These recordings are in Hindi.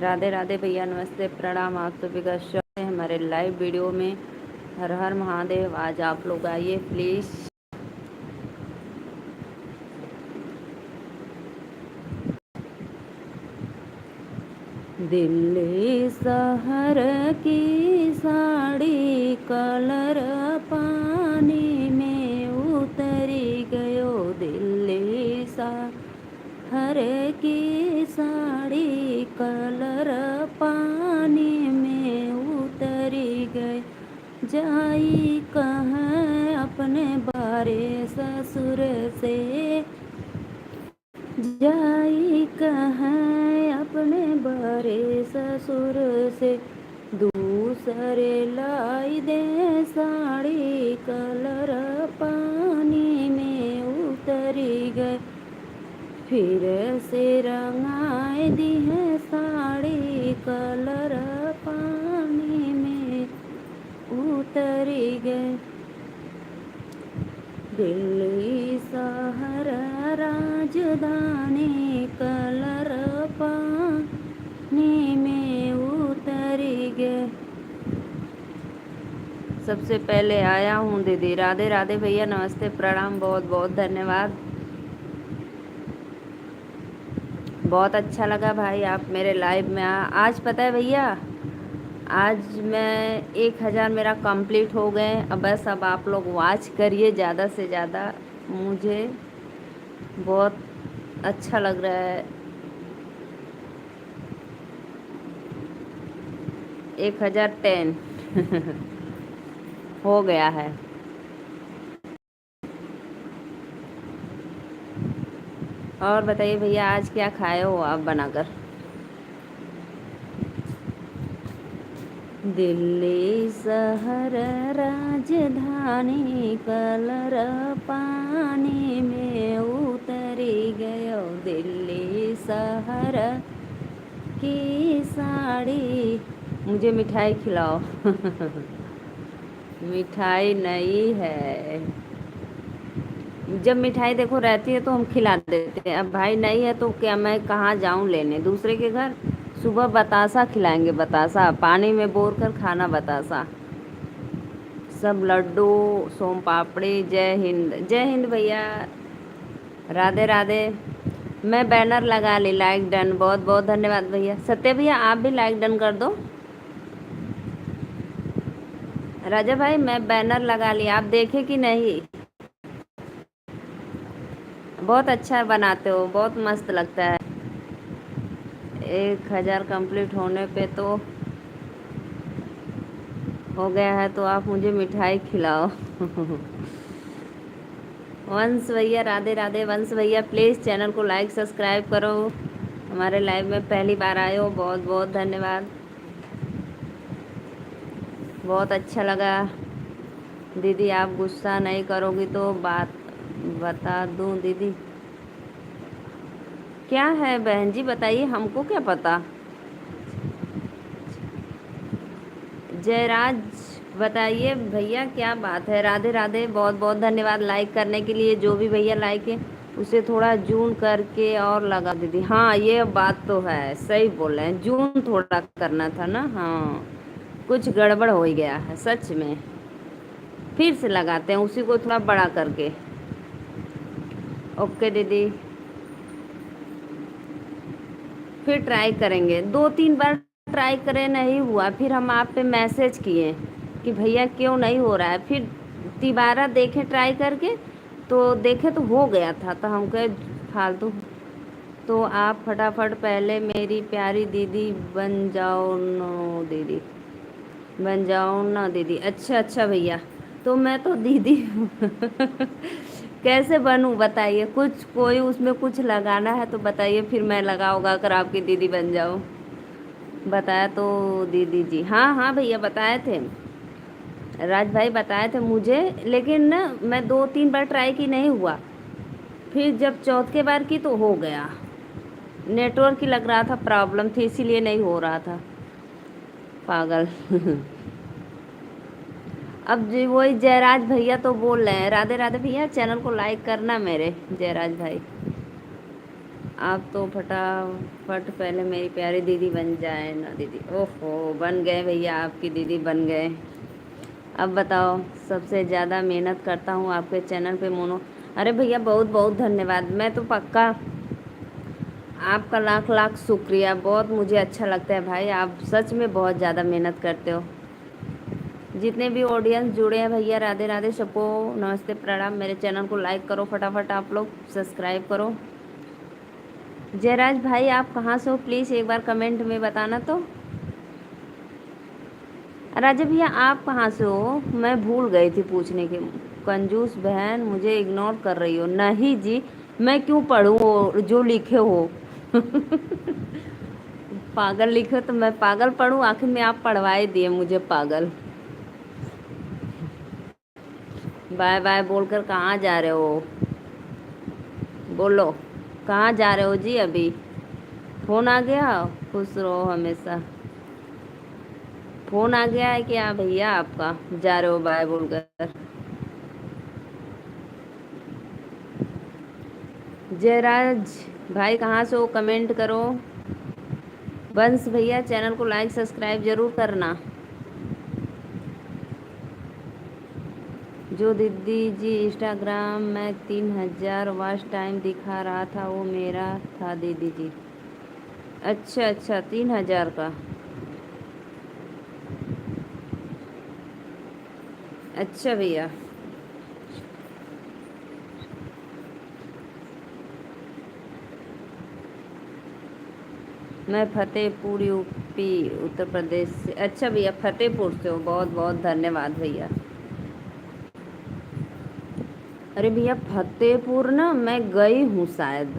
राधे राधे भैया, नमस्ते, प्रणाम। आप सभी का स्वागत है हमारे लाइव वीडियो में। हर हर महादेव। आज आप लोग आइए प्लीज़। दिल्ली शहर की साड़ी कलर पानी में उतरी गयो। दिल्ली शहर की साड़ी कलर पानी में उतरी गए। जाई कहाँ अपने बारे ससुर से, जाई कहाँ अपने बारे ससुर से। दूसरे लाई दे साड़ी कलर पानी में उतरी गए। फिर से रंगाए दी है साड़ी कलर पानी में उतरी गए। दिल्ली शहर राजधानी कलर पानी में उतरी गए। सबसे पहले आया हूँ दीदी। राधे राधे भैया, नमस्ते, प्रणाम, बहुत बहुत धन्यवाद। बहुत अच्छा लगा भाई आप मेरे लाइव में आज पता है भैया, आज मैं 1000 मेरा कंप्लीट हो गए। अब आप लोग वॉच करिए ज़्यादा से ज़्यादा। मुझे बहुत अच्छा लग रहा है। 1010 हो गया है। और बताइए भैया, आज क्या खाए हो आप बनाकर? दिल्ली शहर राजधानी कलर पानी में उतरी गयो। दिल्ली शहर की साड़ी। मुझे मिठाई खिलाओ मिठाई नहीं है। जब मिठाई देखो रहती है तो हम खिला देते हैं। अब भाई नहीं है तो क्या मैं कहाँ जाऊँ लेने दूसरे के घर? सुबह बतासा खिलाएंगे, बतासा पानी में बोर कर खाना बतासा। सब लड्डू, सोम पापड़ी। जय हिंद, जय हिंद भैया, राधे राधे। मैं बैनर लगा ली, लाइक डन। बहुत बहुत धन्यवाद भैया। सत्य भैया आप भी लाइक डन कर दो। राजा भाई मैं बैनर लगा ली, आप देखे कि नहीं? बहुत अच्छा बनाते हो, बहुत मस्त लगता है। 1000 कंप्लीट होने पे तो हो गया है तो आप मुझे मिठाई खिलाओ वंश भैया, राधे राधे। वंश भैया प्लीज़ चैनल को लाइक सब्सक्राइब करो। हमारे लाइव में पहली बार आए हो, बहुत बहुत धन्यवाद। बहुत अच्छा लगा दीदी। आप गुस्सा नहीं करोगी तो बात बता दूं दीदी? क्या है बहन जी, बताइए, हमको क्या पता। जयराज बताइए भैया क्या बात है। राधे राधे, बहुत बहुत धन्यवाद लाइक करने के लिए। जो भी भैया लाइक है उसे थोड़ा जूम करके और लगा दीदी। हाँ ये बात तो है, सही बोल रहे हैं, जूम थोड़ा करना था ना। हाँ कुछ गड़बड़ हो ही गया है सच में। फिर से लगाते हैं उसी को थोड़ा बड़ा करके। ओके दीदी, फिर ट्राई करेंगे। 2-3 बार ट्राई करें, नहीं हुआ, फिर हम आप पे मैसेज किए कि भैया क्यों नहीं हो रहा है। फिर दोबारा देखें ट्राई करके तो देखे तो हो गया था, तो हम कहे फालतू। तो आप फटाफट पहले मेरी प्यारी दीदी बन जाओ नो दीदी, बन जाओ ना दीदी। अच्छा अच्छा भैया, तो मैं तो दीदी हूँ कैसे बनूं बताइए? कुछ कोई उसमें कुछ लगाना है तो बताइए, फिर मैं लगा उगा कर आपकी दीदी बन जाऊं। बताया तो दीदी जी, हाँ हाँ भैया बताए थे, राज भाई बताए थे मुझे। लेकिन ना मैं 2-3 बार ट्राई की, नहीं हुआ। फिर जब चौथे बार की तो हो गया। नेटवर्क की लग रहा था प्रॉब्लम थी, इसीलिए नहीं हो रहा था। पागल अब जी वही जयराज भैया तो बोल रहे हैं। राधे राधे भैया, चैनल को लाइक करना मेरे। जयराज भाई आप तो फटाफट पहले मेरी प्यारी दीदी बन जाए ना दीदी। ओहो, बन गए भैया, आपकी दीदी बन गए। अब बताओ, सबसे ज़्यादा मेहनत करता हूँ आपके चैनल पे मोनो। अरे भैया, बहुत बहुत धन्यवाद। मैं तो पक्का आपका लाख लाख शुक्रिया। बहुत मुझे अच्छा लगता है भाई, आप सच में बहुत ज़्यादा मेहनत करते हो। जितने भी ऑडियंस जुड़े हैं भैया, राधे राधे, सबको नमस्ते प्रणाम। मेरे चैनल को लाइक करो फटाफट, आप लोग सब्सक्राइब करो। जयराज भाई, आप कहाँ से हो प्लीज़ एक बार कमेंट में बताना तो। राजा भैया, आप कहाँ से हो? मैं भूल गई थी पूछने के। कंजूस बहन, मुझे इग्नोर कर रही हो? नहीं जी, मैं क्यों पढ़ूँ जो लिखे हो। पागल लिखे हो तो मैं पागल पढ़ूँ? आखिर में आप पढ़वाए दिए मुझे पागल। बाय बाय बोलकर कहाँ जा रहे हो? बोलो, कहाँ जा रहे हो जी अभी? फोन आ गया? खुश रहो हमेशा। फोन आ गया है क्या भैया आपका, जा रहे हो बाय बोलकर? जयराज भाई, कहाँ से हो? कमेंट करो। बंस भैया, चैनल को लाइक सब्सक्राइब जरूर करना। जो दीदी जी इंस्टाग्राम में 3000 वॉच टाइम दिखा रहा था वो मेरा था दीदी जी। अच्छा अच्छा, 3000 का। अच्छा भैया। मैं फतेहपुर यूपी उत्तर प्रदेश से। अच्छा भैया, फतेहपुर से हो, बहुत बहुत धन्यवाद भैया। अरे भैया, फतेहपुर ना मैं गई हूँ शायद।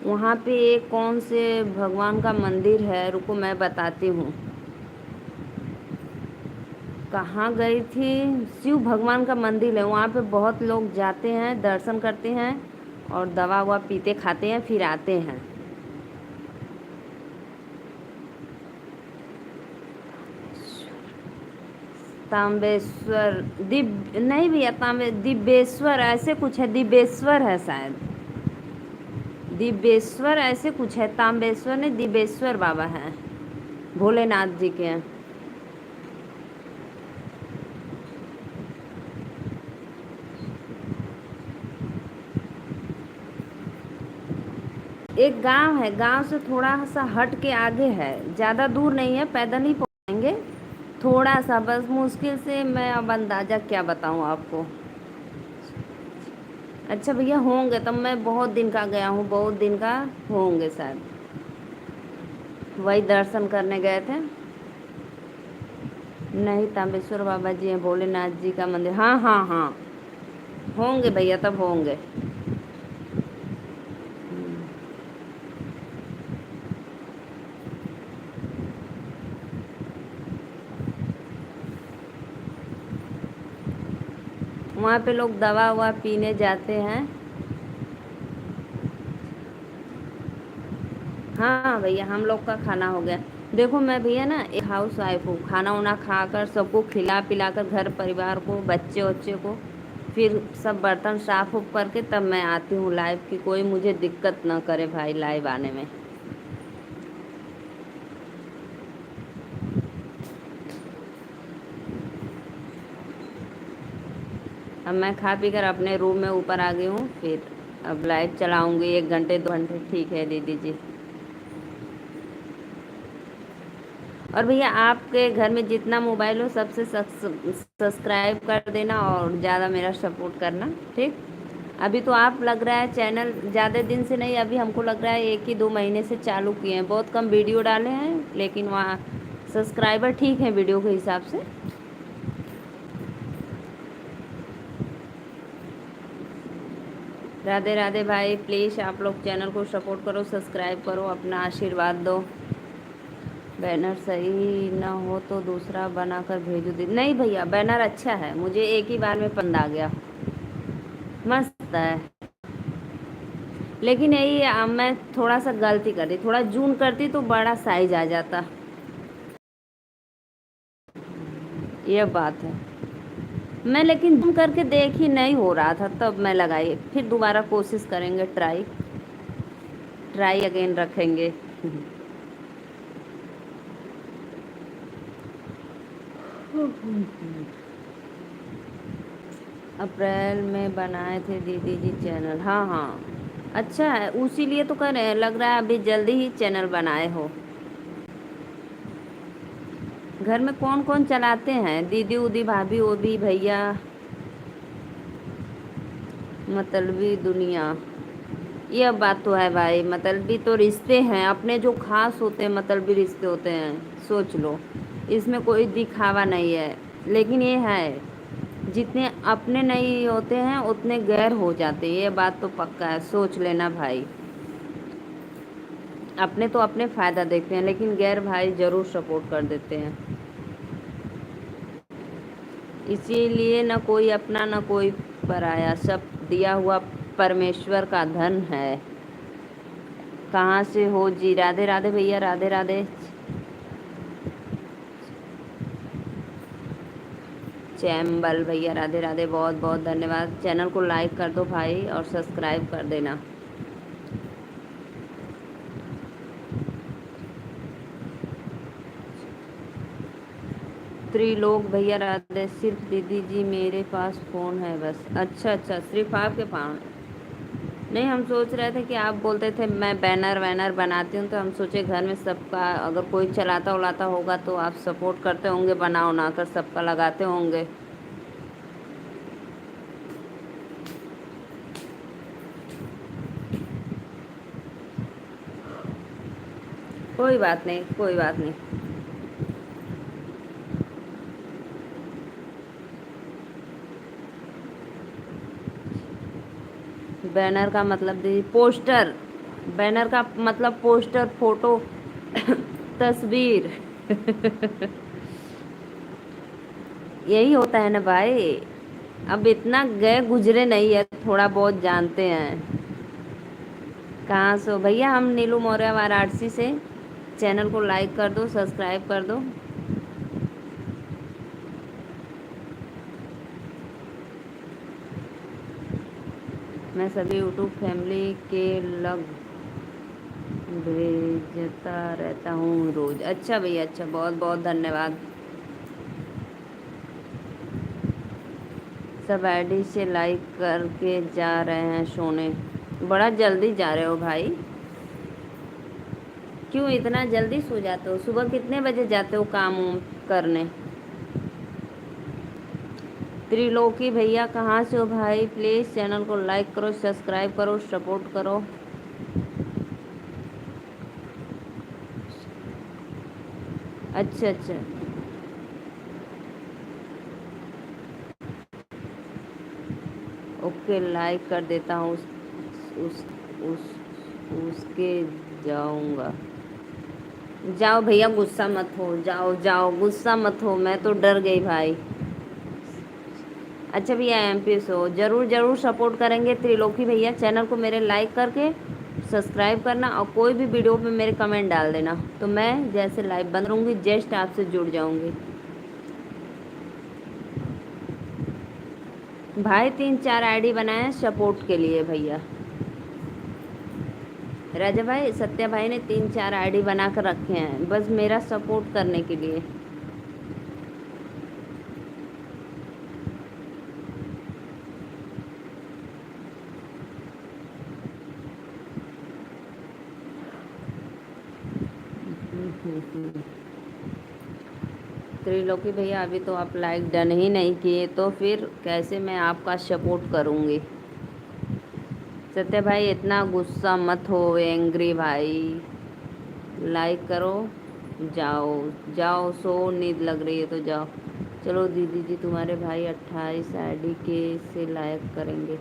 वहाँ पे एक कौन से भगवान का मंदिर है, रुको मैं बताती हूँ। कहाँ गई थी? शिव भगवान का मंदिर है, वहाँ पे बहुत लोग जाते हैं, दर्शन करते हैं और दवा ववा पीते खाते हैं, फिर आते हैं। तांबेश्वर दिव्य नहीं भैया, तांबे दिव्येश्वर ऐसे कुछ है, दिव्येश्वर है शायद। दिव्येश्वर ऐसे कुछ है, तांबेश्वर नहीं, दिव्येश्वर बाबा हैं, भोलेनाथ जी के हैं। एक गांव है, गांव से थोड़ा सा हट के आगे है, ज़्यादा दूर नहीं है, पैदल ही पहुँचेंगे। थोड़ा सा बस, मुश्किल से मैं अब अंदाज़ा क्या बताऊँ आपको। अच्छा भैया, होंगे तब, मैं बहुत दिन का गया हूँ, बहुत दिन का होंगे शायद। वही दर्शन करने गए थे। नहीं, तांबेश्वर बाबा जी हैं, भोलेनाथ जी का मंदिर। हाँ हाँ हाँ, होंगे भैया, तब होंगे। वहाँ पे लोग दवा ववा पीने जाते हैं। हाँ भैया, हम लोग का खाना हो गया। देखो मैं भैया ना एक हाउस वाइफ हूँ, खाना वाना खाकर सबको खिला पिलाकर घर परिवार को, बच्चे वच्चे को, फिर सब बर्तन साफ उफ करके तब मैं आती हूँ लाइव, कि कोई मुझे दिक्कत ना करे भाई लाइव आने में। अब मैं खा पी कर अपने रूम में ऊपर आ गई हूँ, फिर अब लाइव चलाऊँगी 1 घंटे 2 घंटे। ठीक है दीदी जी। और भैया, आपके घर में जितना मोबाइल हो सबसे सब्सक्राइब कर देना और ज़्यादा मेरा सपोर्ट करना, ठीक। अभी तो आप लग रहा है चैनल ज़्यादा दिन से नहीं, अभी हमको लग रहा है 1 ही 2 महीने से चालू किए हैं, बहुत कम वीडियो डाले हैं, लेकिन वहाँ सब्सक्राइबर ठीक है वीडियो के हिसाब से। राधे राधे भाई, प्लीज़ आप लोग चैनल को सपोर्ट करो, सब्सक्राइब करो, अपना आशीर्वाद दो। बैनर सही ना हो तो दूसरा बनाकर भेजो दी। नहीं भैया, बैनर अच्छा है, मुझे एक ही बार में पसंद आ गया, मस्त है। लेकिन यही मैं थोड़ा सा गलती कर दी, थोड़ा जूम करती तो बड़ा साइज आ जाता, ये बात है। मैं लेकिन जूम करके देखी, नहीं हो रहा था, तब मैं लगाई, फिर दोबारा कोशिश करेंगे ट्राई। ट्राई अगेन रखेंगे। अप्रैल में बनाए थे दीदी जी चैनल, हाँ हाँ। अच्छा है, उसी लिए तो कर रहे हैं, लग रहा है अभी जल्दी ही चैनल बनाए हो। घर में कौन कौन चलाते हैं? दीदी उदी, भाभी ओभी, भैया, मतलबी दुनिया। ये अब बात तो है भाई, मतलबी तो रिश्ते हैं अपने जो खास होते हैं, मतलबी रिश्ते होते हैं, सोच लो। इसमें कोई दिखावा नहीं है, लेकिन ये है जितने अपने नहीं होते हैं उतने गैर हो जाते हैं, ये बात तो पक्का है, सोच लेना भाई। अपने तो अपने फायदा देखते हैं, लेकिन गैर भाई जरूर सपोर्ट कर देते हैं। इसीलिए न कोई अपना न कोई पराया, सब दिया हुआ परमेश्वर का धन है। कहाँ से हो जी? राधे राधे भैया, राधे राधे। चैम्बल भैया, राधे राधे, बहुत बहुत धन्यवाद। चैनल को लाइक कर दो भाई और सब्सक्राइब कर देना। त्रिलोक भैया, राधे। सिर्फ दीदी जी मेरे पास फ़ोन है बस। अच्छा अच्छा, सिर्फ आपके पास? नहीं, हम सोच रहे थे कि आप बोलते थे मैं बैनर वैनर बनाती हूँ, तो हम सोचे घर में सबका अगर कोई चलाता उलाता होगा तो आप सपोर्ट करते होंगे, बना उना कर सबका लगाते होंगे। कोई बात नहीं, कोई बात नहीं। बैनर का मतलब दीदी पोस्टर, बैनर का मतलब पोस्टर, फोटो, तस्वीर। यही होता है ना भाई। अब इतना गए गुजरे नहीं है, थोड़ा बहुत जानते हैं। कहाँ से हो भैया? हम नीलू मौर्य, वाराणसी से। चैनल को लाइक कर दो, सब्सक्राइब कर दो। मैं सभी यूट्यूब फैमिली के लग भेजता रहता हूँ रोज। अच्छा भैया, अच्छा, बहुत बहुत धन्यवाद। सब आईडी से लाइक करके जा रहे हैं सोने। बड़ा जल्दी जा रहे हो भाई, क्यों इतना जल्दी सो जाते हो? सुबह कितने बजे जाते हो काम उम करने? त्रिलोकी भैया, कहाँ से हो भाई? प्लीज़ चैनल को लाइक करो, सब्सक्राइब करो, सपोर्ट करो। अच्छा अच्छा, ओके, लाइक कर देता हूँ। उस उस उसके जाऊँगा। जाओ भैया, गुस्सा मत हो, जाओ जाओ, गुस्सा मत हो, मैं तो डर गई भाई। अच्छा भैया, एमपी से हो, ज़रूर ज़रूर सपोर्ट करेंगे त्रिलोकी भैया। चैनल को मेरे लाइक करके सब्सक्राइब करना, और कोई भी वीडियो पे मेरे कमेंट डाल देना, तो मैं जैसे लाइव बंद रहूँगी जस्ट आपसे जुड़ जाऊँगी। भाई 3-4 आईडी बनाए हैं सपोर्ट के लिए भैया। राजा भाई, सत्या भाई ने 3-4 आईडी बना कर रखे हैं बस मेरा सपोर्ट करने के लिए। त्रिलोकी भैया, अभी तो आप लाइक डन ही नहीं किए, तो फिर कैसे मैं आपका सपोर्ट करूँगी? सत्या भाई, इतना गुस्सा मत हो, एंग्री भाई। लाइक करो, जाओ जाओ, सो नींद लग रही है तो जाओ। चलो दीदी जी, तुम्हारे भाई 28 आईडी के से लाइक करेंगे।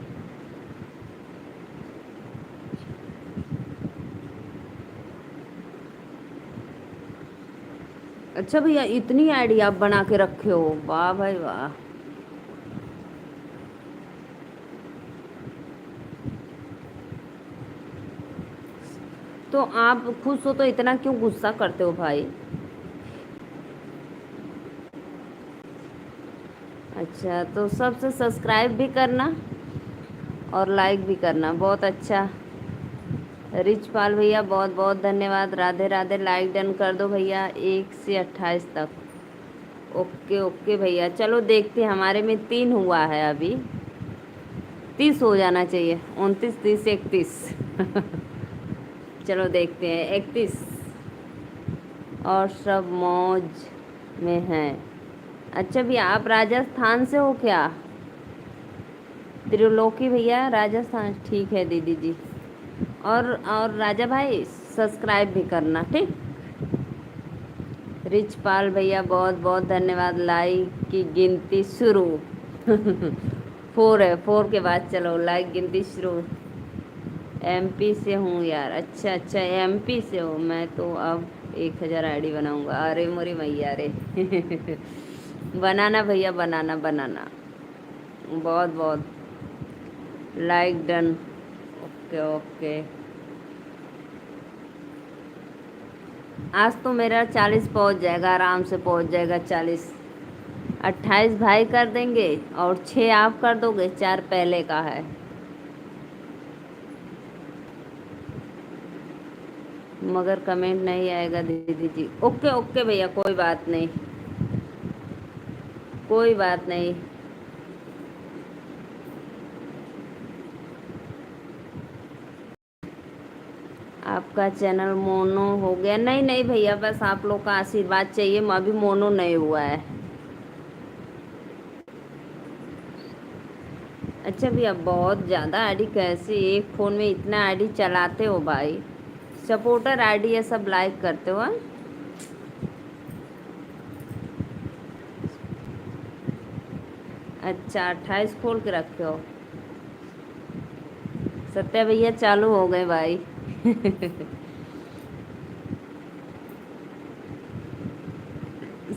अच्छा भैया, इतनी आईडी आप बना के रखे हो? वाह भाई वाह। तो आप खुश हो तो इतना क्यों गुस्सा करते हो भाई? अच्छा, तो सबसे सब्सक्राइब भी करना और लाइक भी करना, बहुत अच्छा। रिचपाल भैया बहुत बहुत धन्यवाद। राधे राधे। लाइक डन कर दो भैया 1 से 28 तक। ओके ओके भैया, चलो देखते हैं, हमारे में 3 हुआ है अभी, 30 हो जाना चाहिए, 29 30 31। चलो देखते हैं 31। और सब मौज में हैं। अच्छा भैया, आप राजस्थान से हो क्या? त्रिलोकी भैया राजस्थान, ठीक है दीदी जी। और राजा भाई सब्सक्राइब भी करना, ठीक। रिचपाल भैया बहुत बहुत धन्यवाद। लाइक की गिनती शुरू। 4 है, 4 के बाद चलो लाइक गिनती शुरू। एमपी से हूँ यार। अच्छा अच्छा, एमपी से हो। मैं तो अब 1000 आईडी बनाऊंगा। अरे मोरी मैया रे। बनाना भैया, बनाना बनाना। बहुत बहुत लाइक डन। Okay okay. आज तो मेरा 40 पहुंच जाएगा, आराम से पहुंच जाएगा 40। 28 भाई कर देंगे और 6 आप कर दोगे, 4 पहले का है। मगर कमेंट नहीं आएगा दीदी जी। ओके ओके भैया, कोई बात नहीं, कोई बात नहीं। आपका चैनल मोनो हो गया? नहीं नहीं भैया, बस आप लोग का आशीर्वाद चाहिए, अभी मोनो नहीं हुआ है। अच्छा भैया, बहुत ज़्यादा आईडी कैसे, एक फ़ोन में इतना आईडी चलाते हो भाई? सपोर्टर आईडी है, सब लाइक करते हो हाँ? अच्छा, 28 खोल के रखे हो। सत्या भैया चालू हो गए भाई।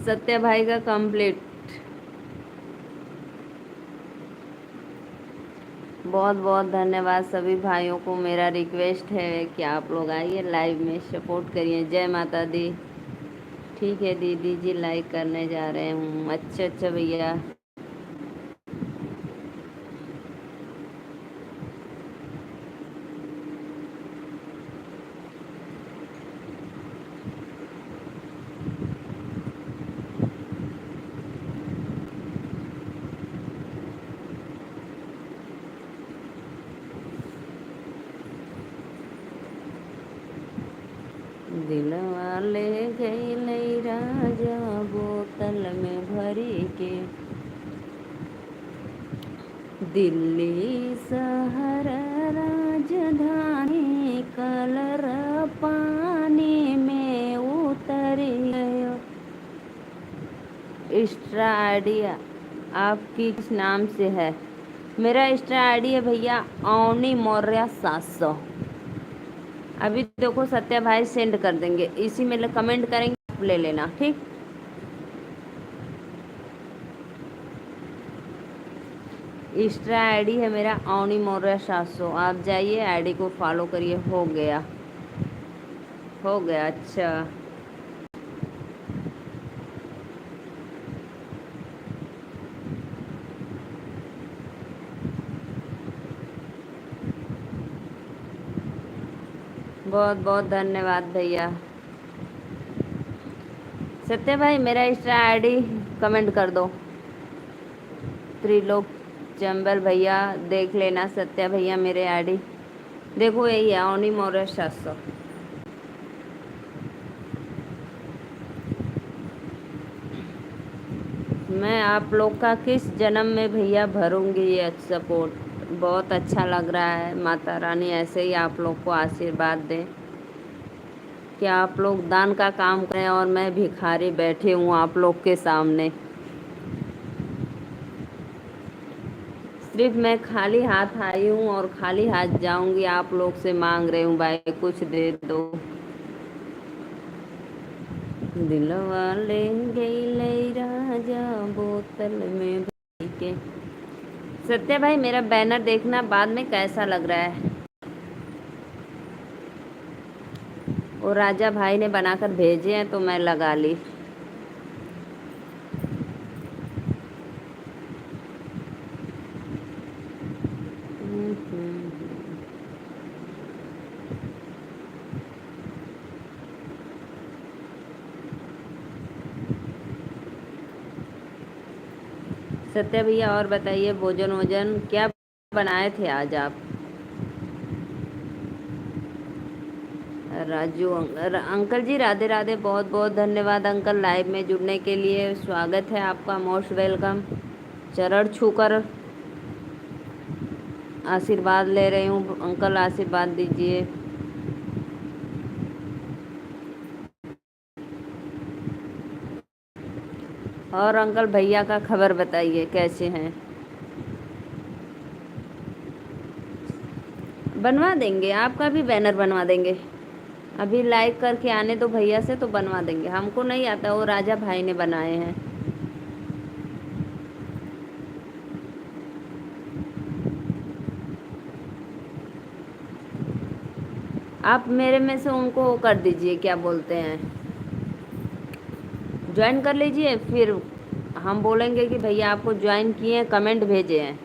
सत्या भाई का कंप्लीट। बहुत बहुत धन्यवाद सभी भाइयों को। मेरा रिक्वेस्ट है कि आप लोग आइए लाइव में, सपोर्ट करिए। जय माता दी। ठीक है दीदी जी, लाइक करने जा रहे हूँ। अच्छा अच्छा भैया। दिल वाले गए राजा बोतल में भरी के, दिल्ली शहर राजधानी कलर पानी में उतर गयो। एक्स्ट्रा आईडी आपकी किस नाम से है? मेरा एक्स्ट्रा आईडी है भैया अवनी मौर्य 700। अभी देखो सत्या भाई सेंड कर देंगे, इसी में कमेंट करेंगे, आप ले लेना, ठीक। एक्स्ट्रा आईडी है मेरा अवनी मौर्य 700। आप जाइए आईडी को फॉलो करिए। हो गया, हो गया। अच्छा, बहुत बहुत धन्यवाद भैया। सत्या भाई मेरा एक्स्ट्रा आईडी कमेंट कर दो। त्रिलोक चंबल भैया देख लेना। सत्या भैया मेरे आईडी देखो, यही है अवनी मौर्य 700। मैं आप लोग का किस जन्म में भैया भरूंगी ये सपोर्ट। बहुत अच्छा लग रहा है। माता रानी ऐसे ही आप लोग को आशीर्वाद दें कि आप लोग दान का काम करें और मैं भिखारी बैठी हूँ आप लोग के सामने। सिर्फ मैं खाली हाथ आई हूँ और खाली हाथ जाऊंगी। आप लोग से मांग रही हूँ भाई कुछ दे दो। दिल वाले गईले राजा बोतल में भर के। सत्या भाई मेरा बैनर देखना बाद में कैसा लग रहा है। वो राजा भाई ने बनाकर भेजे हैं तो मैं लगा ली। सत्या भैया और बताइए, भोजन वोजन क्या बनाए थे आज आप? राजू अंकल जी, राधे राधे, बहुत बहुत धन्यवाद अंकल लाइव में जुड़ने के लिए। स्वागत है आपका, मोस्ट वेलकम। चरण छूकर आशीर्वाद ले रही हूँ अंकल, आशीर्वाद दीजिए। और अंकल भैया का खबर बताइए, कैसे हैं? बनवा देंगे, आपका भी बैनर बनवा देंगे। अभी लाइक करके आने दो भैया से, तो बनवा देंगे। हमको नहीं आता, वो राजा भाई ने बनाए हैं। आप मेरे में से उनको वो कर दीजिए, क्या बोलते हैं, ज्वाइन कर लीजिए। फिर हम बोलेंगे कि भैया आपको ज्वाइन किए हैं, कमेंट भेजे हैं,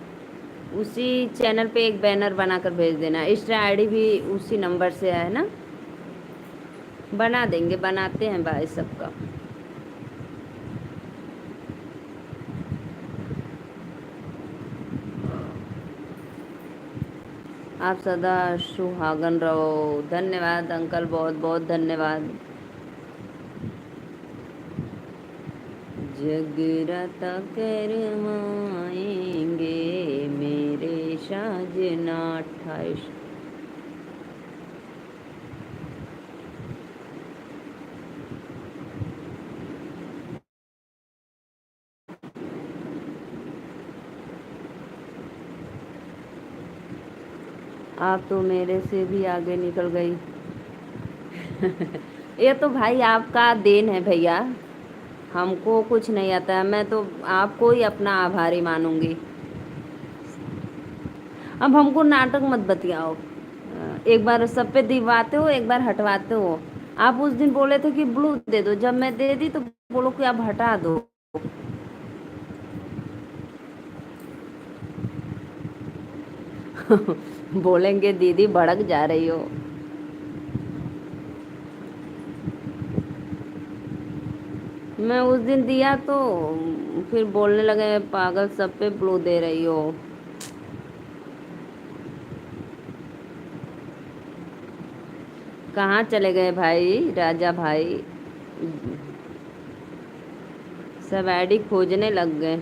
उसी चैनल पे एक बैनर बनाकर भेज देना। इंस्टा आईडी भी उसी नंबर से है ना। बना देंगे, बनाते हैं भाई सबका। आप सदा सुहागन रहो। धन्यवाद अंकल, बहुत बहुत धन्यवाद। जगराता करवाएंगे मेरे साजना 28। आप तो मेरे से भी आगे निकल गई। ये तो भाई आपका देन है भैया, हमको कुछ नहीं आता है। मैं तो आपको ही अपना आभारी मानूंगी। अब हमको नाटक मत बतियाओ। एक बार सब पे दिवाते हो, एक बार हटवाते हो। आप उस दिन बोले थे कि ब्लू दे दो, जब मैं दे दी तो बोलो कि आप हटा दो। बोलेंगे दीदी भड़क जा रही हो। मैं उस दिन दिया तो फिर बोलने लगे पागल, सब पे ब्लू दे रही हो। कहाँ चले गए भाई राजा भाई? सब आईडी खोजने लग गए।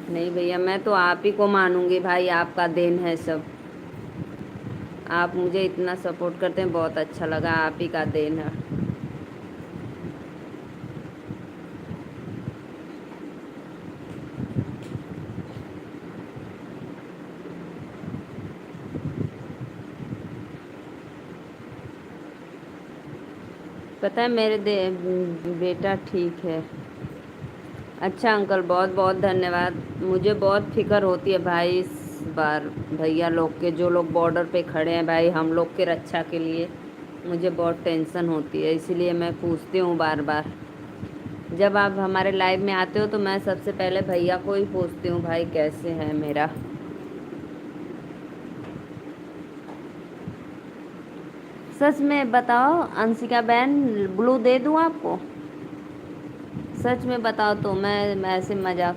नहीं भैया, मैं तो आप ही को मानूंगी भाई, आपका देन है सब। आप मुझे इतना सपोर्ट करते हैं, बहुत अच्छा लगा, आप ही का देन है। पता है मेरे बेटा ठीक है। अच्छा अंकल, बहुत बहुत धन्यवाद। मुझे बहुत फिक्र होती है भाई इस बार भैया लोग के, जो लोग बॉर्डर पे खड़े हैं भाई हम लोग के रक्षा के लिए। मुझे बहुत टेंशन होती है, इसीलिए मैं पूछती हूँ बार बार। जब आप हमारे लाइव में आते हो तो मैं सबसे पहले भैया को ही पूछती हूँ, भाई कैसे है मेरा। सच में बताओ अंशिका बहन, ब्लू दे दूँ आपको? सच में बताओ तो मैं ऐसे मजाक।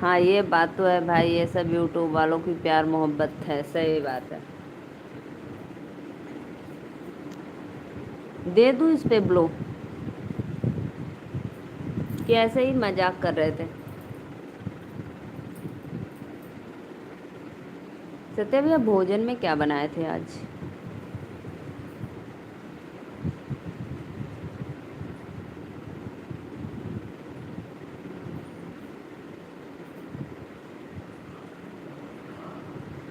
हाँ ये बात तो है भाई, ये सब यूट्यूब वालों की प्यार मोहब्बत है, सही बात है। दे दूँ इस पे ब्लो? कि ऐसे ही मजाक कर रहे थे? सत्या भैया, भोजन में क्या बनाए थे आज?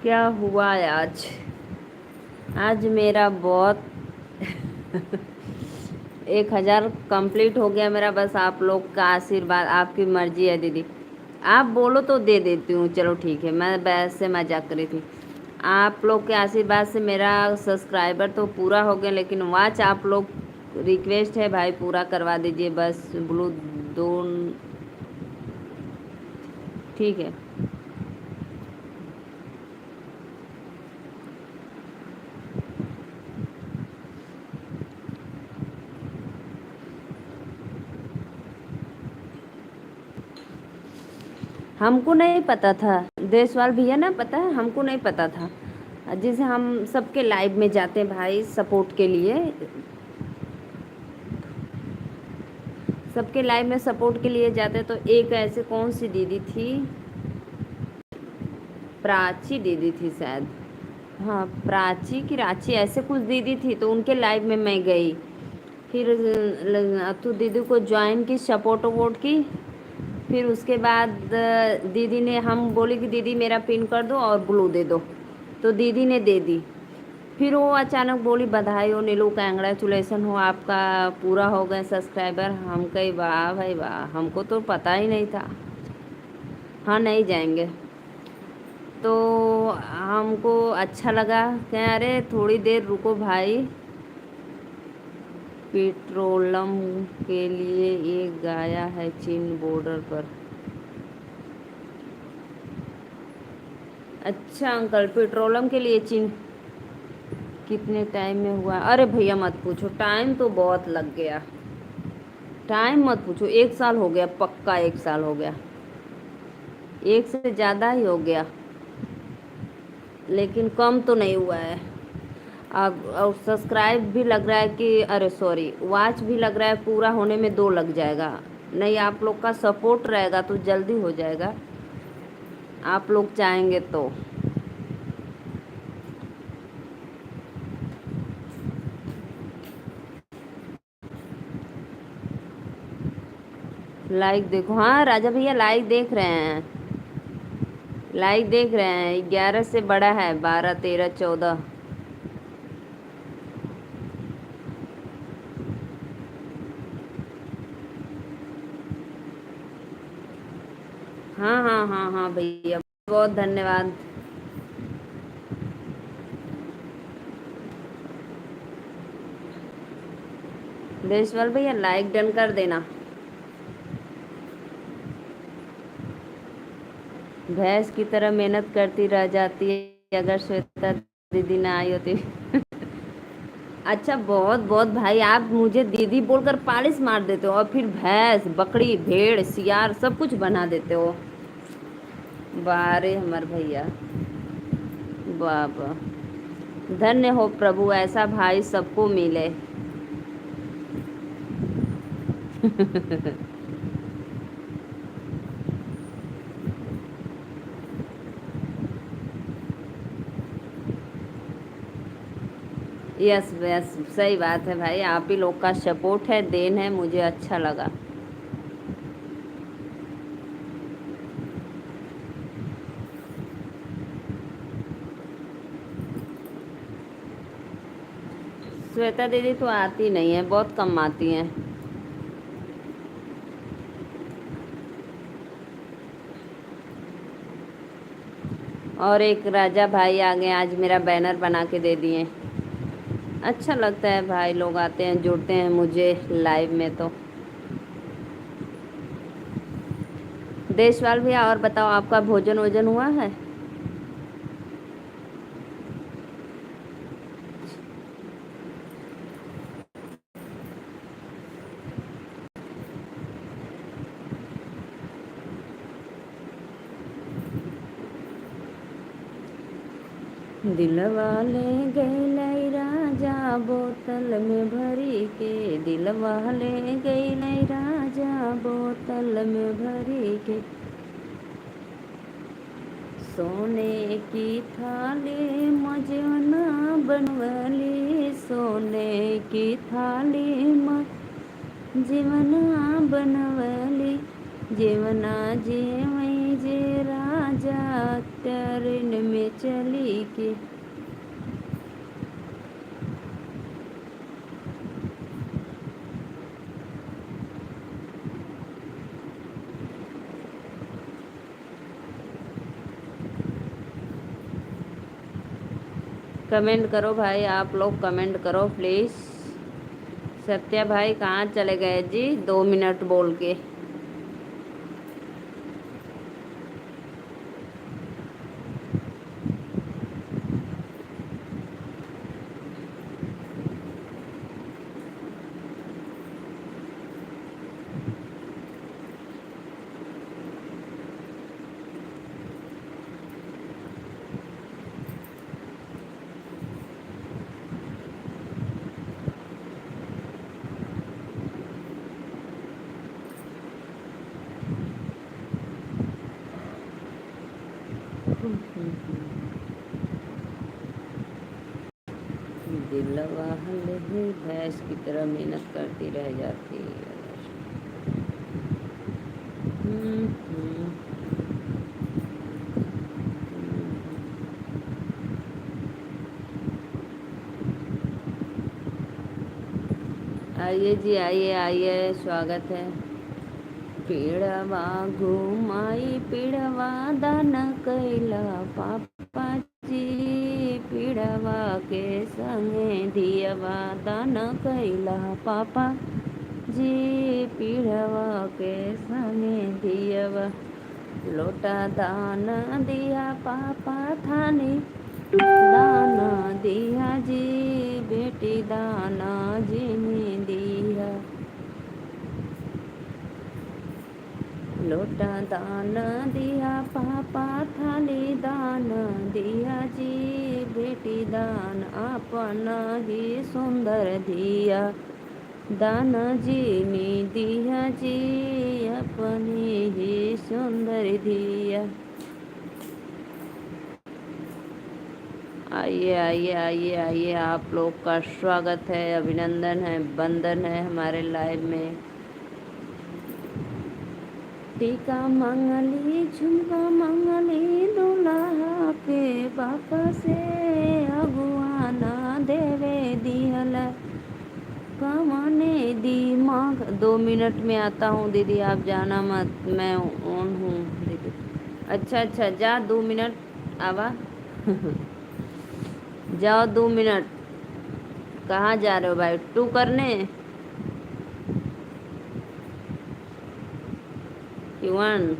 क्या हुआ आज? आज मेरा बहुत 1000 कंप्लीट हो गया मेरा। बस आप लोग का आशीर्वाद, आपकी मर्जी है दीदी। आप बोलो तो दे देती हूँ, चलो ठीक है, मैं वैसे मजाक करी थी। आप लोग के आशीर्वाद से मेरा सब्सक्राइबर तो पूरा हो गया, लेकिन वॉच आप लोग रिक्वेस्ट है भाई, पूरा करवा दीजिए बस। ब्लू दो, ठीक है। हमको नहीं पता था। देशवाल भैया ना, पता है हमको नहीं पता था। जैसे हम सबके लाइव में जाते हैं भाई सपोर्ट के लिए, सबके लाइव में सपोर्ट के लिए जाते, तो एक ऐसे कौन सी दीदी थी, प्राची दीदी थी शायद, हाँ प्राची की रांची ऐसे कुछ दीदी थी, तो उनके लाइव में मैं गई। फिर अतु दीदी को ज्वाइन की, सपोर्ट वोट की। फिर उसके बाद दीदी ने, हम बोले कि दीदी मेरा पिन कर दो और ब्लू दे दो, तो दीदी ने दे दी। फिर वो अचानक बोली बधाई हो नीलू, कंग्रेचुलेसन हो, आपका पूरा हो गए सब्सक्राइबर। हम कही वाह भाई वाह, हमको तो पता ही नहीं था। हाँ नहीं जाएंगे। तो हमको अच्छा लगा, कहें अरे थोड़ी देर रुको भाई, पेट्रोलम के लिए एक गाया है चीन बॉर्डर पर। अच्छा अंकल, पेट्रोलम के लिए चीन कितने टाइम में हुआ? अरे भैया मत पूछो, टाइम तो बहुत लग गया। टाइम मत पूछो, 1 साल हो गया, पक्का 1 साल हो गया, एक से ज़्यादा ही हो गया, लेकिन कम तो नहीं हुआ है। अब और सब्सक्राइब भी लग रहा है कि, अरे सॉरी, वॉच भी लग रहा है पूरा होने में 2 लग जाएगा। नहीं, आप लोग का सपोर्ट रहेगा तो जल्दी हो जाएगा, आप लोग चाहेंगे तो। लाइक देखो, हाँ राजा भैया लाइक देख रहे हैं, लाइक देख रहे हैं। 11 से बड़ा है, 12 13 14। हाँ हाँ हाँ हाँ भैया, बहुत धन्यवाद। देशवाल भैया लाइक डन कर देना। भैंस की तरह मेहनत करती रह जाती है, अगर श्वेता दीदी ना आई होती। अच्छा बहुत बहुत भाई, आप मुझे दीदी बोलकर पालिश मार देते हो, और फिर भैंस बकरी भेड़ सियार सब कुछ बना देते हो। बारे हमर भैया, बाबा, धन्य हो प्रभु, ऐसा भाई सबको मिले। यस यस, सही बात है भाई, आप ही लोग का सपोर्ट है, देन है, मुझे अच्छा लगा। श्वेता दीदी तो आती नहीं है, बहुत कम आती हैं। और एक राजा भाई आ गए, आज मेरा बैनर बना के दे दिए। अच्छा लगता है भाई, लोग आते हैं जुड़ते हैं मुझे लाइव में तो। देशवाल भैया और बताओ, आपका भोजन वोजन हुआ है? दिलवा ले गई राजा बोतल में भरी के, दिलवा ले गई राजा बोतल में भरी के, सोने की थाली मजना बनवली, सोने की थाली जीवना बनवली, जीवना जेवई जे राजा ट्रेन में चली के। कमेंट करो भाई, आप लोग कमेंट करो प्लीज़। सत्या भाई कहाँ चले गए जी, 2 मिनट बोल के। दिलवा हले भैंस की तरह मेहनत करती रह जाती है। आइए जी, आइए आइए, स्वागत है। पीड़वा घुमाई पीड़वा दान कैला पापा जी, पीड़वा के संगे दियवा दान कैला पापा जी, पीड़वा के संगे दियवा लोटा दान दिया पापा थाने दाना दिया जी, बेटी दाना जी ने दिया लोटा दान दिया पापा थाली दान दिया जी, बेटी दान अपना ही सुंदर दिया दान जी ने दिया जी, अपनी ही सुंदर दिया। आइए आइए आइए आइए, आप लोग का स्वागत है, अभिनंदन है, वंदन है हमारे लाइव में। टीका मंगली झुमका मंगली दुल्हा के बापा से, अगुआना देवे दिहल कमाने दी मांग। 2 मिनट में आता हूँ दीदी, आप जाना मत, मैं ऑन हूँ दीदी। अच्छा अच्छा, जा 2 मिनट आवा। जाओ 2 मिनट। कहाँ जा रहे हो भाई, टू करने? युवन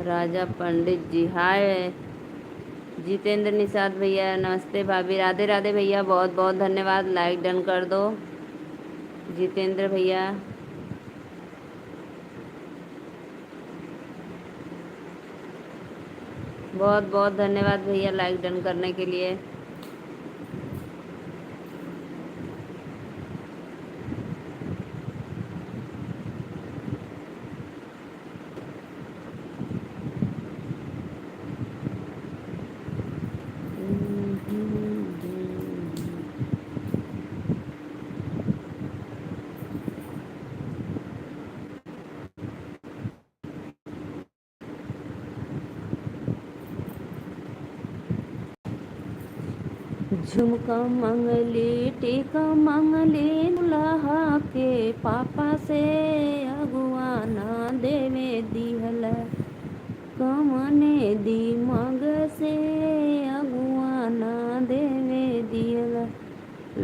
राजा पंडित जी, हाय। जितेंद्र निषाद भैया नमस्ते, भाभी राधे राधे भैया, बहुत बहुत धन्यवाद, लाइक डन कर दो जितेंद्र भैया। बहुत बहुत धन्यवाद भैया लाइक डन करने के लिए। झुमका मंगली टीका मंगली दुल्हा के पापा से, अगुआना देवे दिहल कमने दी मग से, अगुआना देवे दिहल।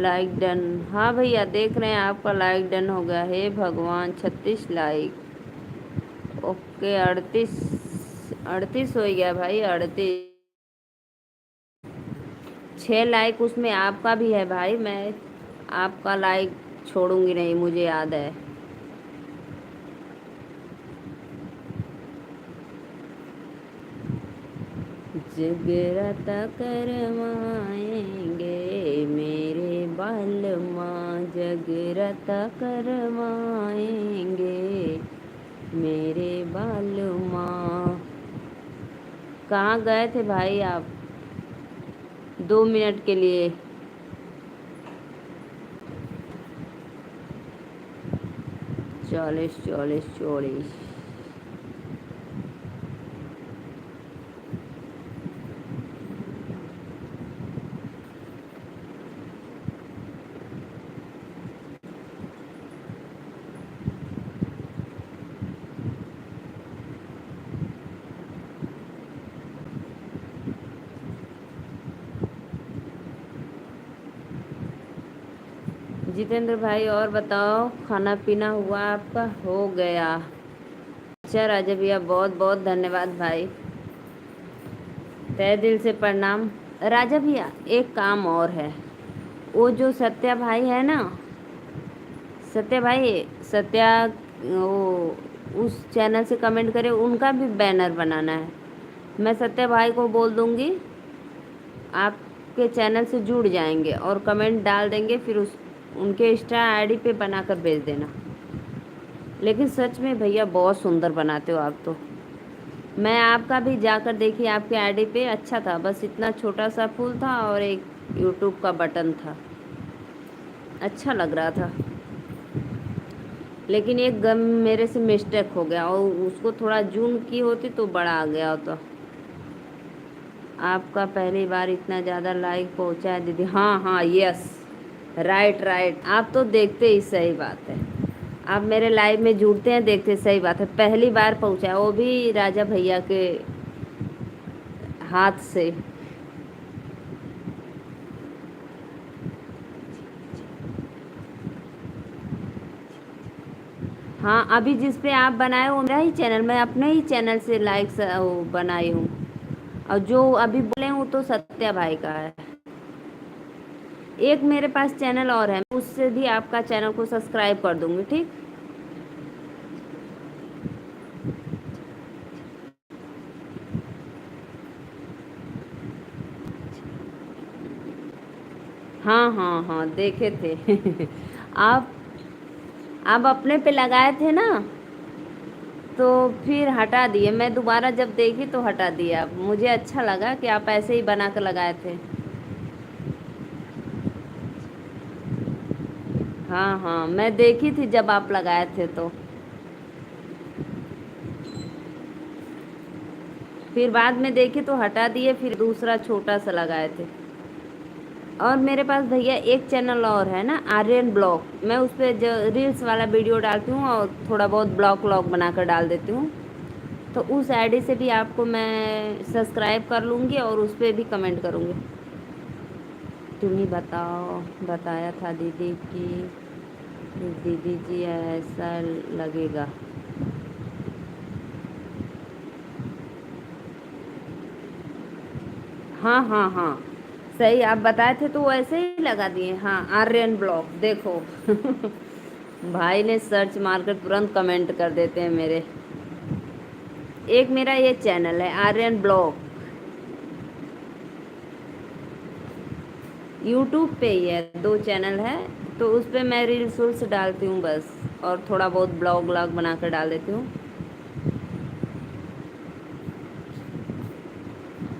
लाइक डन, हाँ भैया देख रहे हैं आपका लाइक डन हो गया। हे भगवान, 36 लाइक, ओके। 38 हो गया भाई, 38। 6 लाइक उसमें आपका भी है भाई, मैं आपका लाइक छोड़ूंगी नहीं, मुझे याद है। जगराता करवाएंगे मेरे बालमा, जगराता करवाएंगे मेरे बालमा। कहाँ गए थे भाई आप 2 मिनट के लिए? चौलीस चौलीस चौलीस। जितेंद्र भाई और बताओ, खाना पीना हुआ आपका? हो गया। अच्छा राजा भैया, बहुत बहुत धन्यवाद भाई, तहे दिल से प्रणाम। राजा भैया एक काम और है, वो जो सत्या भाई है ना, सत्या भाई, सत्या, वो उस चैनल से कमेंट करे, उनका भी बैनर बनाना है। मैं सत्या भाई को बोल दूंगी, आपके चैनल से जुड़ जाएंगे और कमेंट डाल देंगे, फिर उस उनके इंस्टा आईडी पे बनाकर भेज देना। लेकिन सच में भैया बहुत सुंदर बनाते हो आप तो, मैं आपका भी जाकर देखी, आपके आईडी पे अच्छा था, बस इतना छोटा सा फूल था और एक यूट्यूब का बटन था, अच्छा लग रहा था। लेकिन एक गम मेरे से मिस्टेक हो गया और उसको थोड़ा जूम की होती तो बड़ा आ गया होता। आपका पहली बार इतना ज़्यादा लाइक पहुंचा है दीदी, हाँ हाँ, यस, राइट राइट, आप तो देखते ही, सही बात है। आप मेरे लाइव में जुड़ते हैं, देखते, सही बात है, पहली बार पहुंचा है, वो भी राजा भैया के हाथ से। हाँ, अभी जिस पे आप बनाए वो मेरा ही चैनल, मैं अपने ही चैनल से लाइक वो बनाई हूँ। और जो अभी बोले हूँ तो सत्या भाई का है। एक मेरे पास चैनल और है, उससे भी आपका चैनल को सब्सक्राइब कर दूंगी, ठीक। हाँ हाँ हाँ, देखे थे। आप आप अपने पे लगाए थे ना, तो फिर हटा दिए, मैं दोबारा जब देखी तो हटा दिया, मुझे अच्छा लगा कि आप ऐसे ही बना कर लगाए थे। हाँ हाँ, मैं देखी थी जब आप लगाए थे तो। फिर बाद में देखी तो हटा दिए, फिर दूसरा छोटा सा लगाए थे। और मेरे पास भैया एक चैनल और है ना, आर्यन ब्लॉग, मैं उस पर जो रील्स वाला वीडियो डालती हूँ और थोड़ा बहुत ब्लॉग व्लॉग बनाकर डाल देती हूँ, तो उस आईडी से भी आपको मैं सब्सक्राइब कर लूँगी और उस पर भी कमेंट करूँगी। तुम ही बताओ, बताया था दीदी कि दीदी जी ऐसा लगेगा। हाँ हाँ हाँ, सही, आप बताए थे तो वैसे ही लगा दिए। हाँ, आर्यन ब्लॉग देखो। भाई ने सर्च मारकर तुरंत कमेंट कर देते हैं मेरे। एक मेरा ये चैनल है आर्यन ब्लॉग, यूट्यूब पे ही है, दो चैनल है। तो उस पे मैं रील्स वील्स डालती हूँ बस, और थोड़ा बहुत ब्लॉग व्लॉग बनाकर डाल देती हूँ।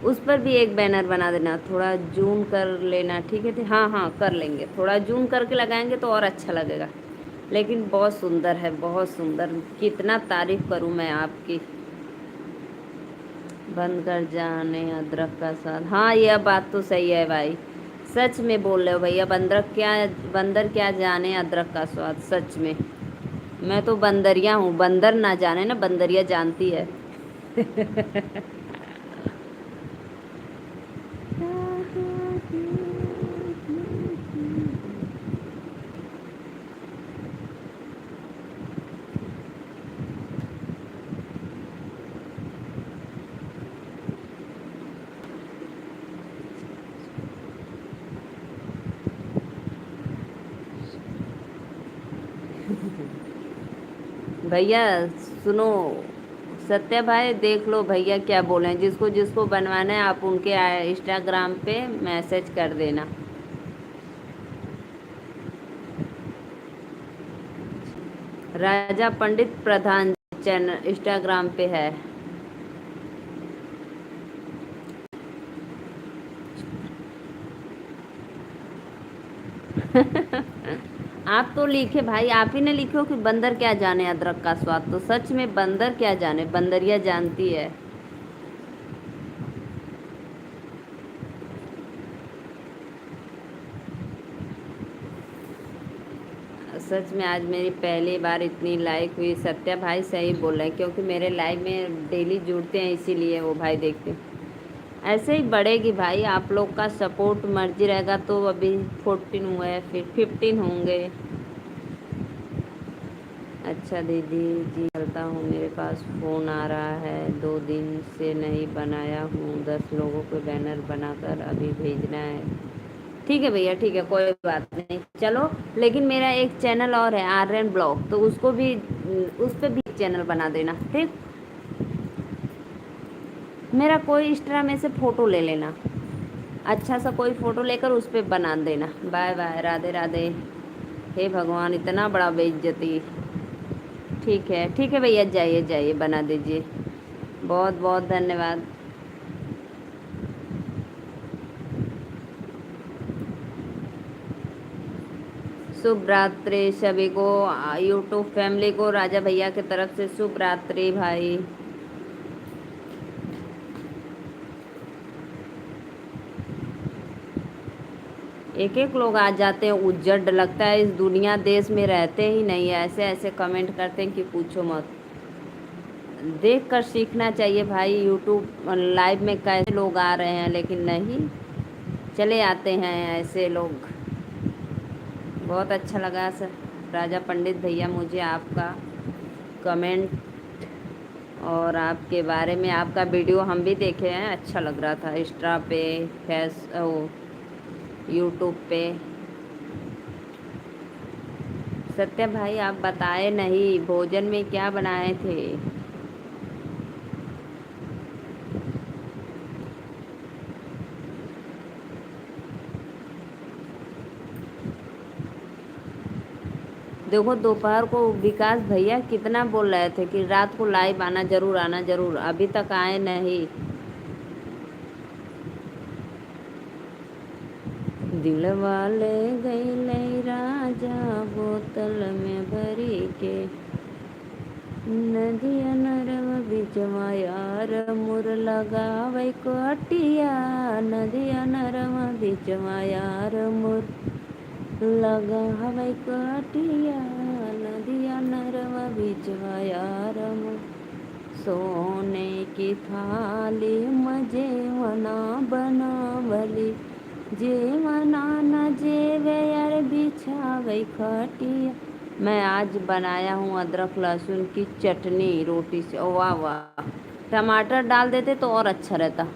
उस पर भी एक बैनर बना देना, थोड़ा जूम कर लेना, ठीक है, हाँ हाँ, कर लेंगे, थोड़ा जूम करके लगाएंगे तो और अच्छा लगेगा। लेकिन बहुत सुंदर है, बहुत सुंदर, कितना तारीफ करूँ मैं आपकी। बंद कर जाने अदरक का स्वाद, हाँ, यह बात तो सही है भाई, सच में बोल रहे हो भैया, बंदर क्या जाने अदरक का स्वाद, सच में। मैं तो बंदरिया हूँ, बंदर ना जाने ना, बंदरिया जानती है। भैया सुनो, सत्या भाई देख लो भैया क्या बोले हैं, जिसको जिसको बनवाना है आप उनके इंस्टाग्राम पे मैसेज कर देना। राजा पंडित प्रधान चैनल इंस्टाग्राम पे है। आप तो लिखे भाई, आप ही ने लिखो कि बंदर क्या जाने अदरक का स्वाद, तो सच में बंदर क्या जाने, बंदरिया जानती है। सच में आज मेरी पहली बार इतनी लाइक हुई, सत्या भाई सही बोल रहे हैं, क्योंकि मेरे लाइव में डेली जुड़ते हैं, इसीलिए वो भाई देखते हैं। ऐसे ही बढ़ेगी भाई, आप लोग का सपोर्ट मर्जी रहेगा तो अभी 14 हुए, फिर 15 होंगे। अच्छा दीदी जी, चलता हूँ, मेरे पास फ़ोन आ रहा है, 2 दिन से नहीं बनाया हूँ, 10 लोगों को बैनर बनाकर अभी भेजना है। ठीक है भैया, ठीक है, कोई बात नहीं, चलो। लेकिन मेरा एक चैनल और है आर्यन ब्लॉग, तो उसको भी, उस पर भी चैनल बना देना, ठीक। मेरा कोई इंस्टा में से फ़ोटो ले लेना, अच्छा सा कोई फ़ोटो लेकर उस पर बना देना। Bye bye, Radhe Radhe. हे भगवान, इतना बड़ा बेइज्जती। ठीक है, ठीक है भैया, जाइए जाइए, बना दीजिए। बहुत बहुत धन्यवाद। शुभ रात्रि सभी को, यूट्यूब फैमिली को राजा भैया की तरफ से शुभ रात्रि भाई। एक एक लोग आ जाते हैं, उज्जड लगता है इस दुनिया देश में रहते ही नहीं है, ऐसे ऐसे कमेंट करते हैं कि पूछो मत। देख कर सीखना चाहिए भाई, यूट्यूब लाइव में कैसे लोग आ रहे हैं, लेकिन नहीं, चले आते हैं ऐसे लोग। बहुत अच्छा लगा सर राजा पंडित भैया मुझे आपका कमेंट और आपके बारे में, आपका वीडियो हम भी देखे हैं, अच्छा लग रहा था, इंस्टा पे, फेस ओ यूट्यूब पे। सत्य भाई आप बताए नहीं भोजन में क्या बनाए थे। देखो दोपहर को विकास भैया कितना बोल रहे थे कि रात को लाइव आना जरूर, अभी तक आए नहीं। दिल वाले गईले राजा बोतल में भरी के, नदिया नरम बिचवा यार मुर लगावे कटिया, नदिया नरम बिचवा यार मुर लगावे कटिया, नदिया नरम बिचवा यार मुर। सोने की थाली मजे वना बनावली, जेवना न जेवे यार बिछावे खटिया। मैं आज बनाया हूँ अदरक लहसुन की चटनी रोटी से, ओ वाह वाह, टमाटर डाल देते तो और अच्छा रहता।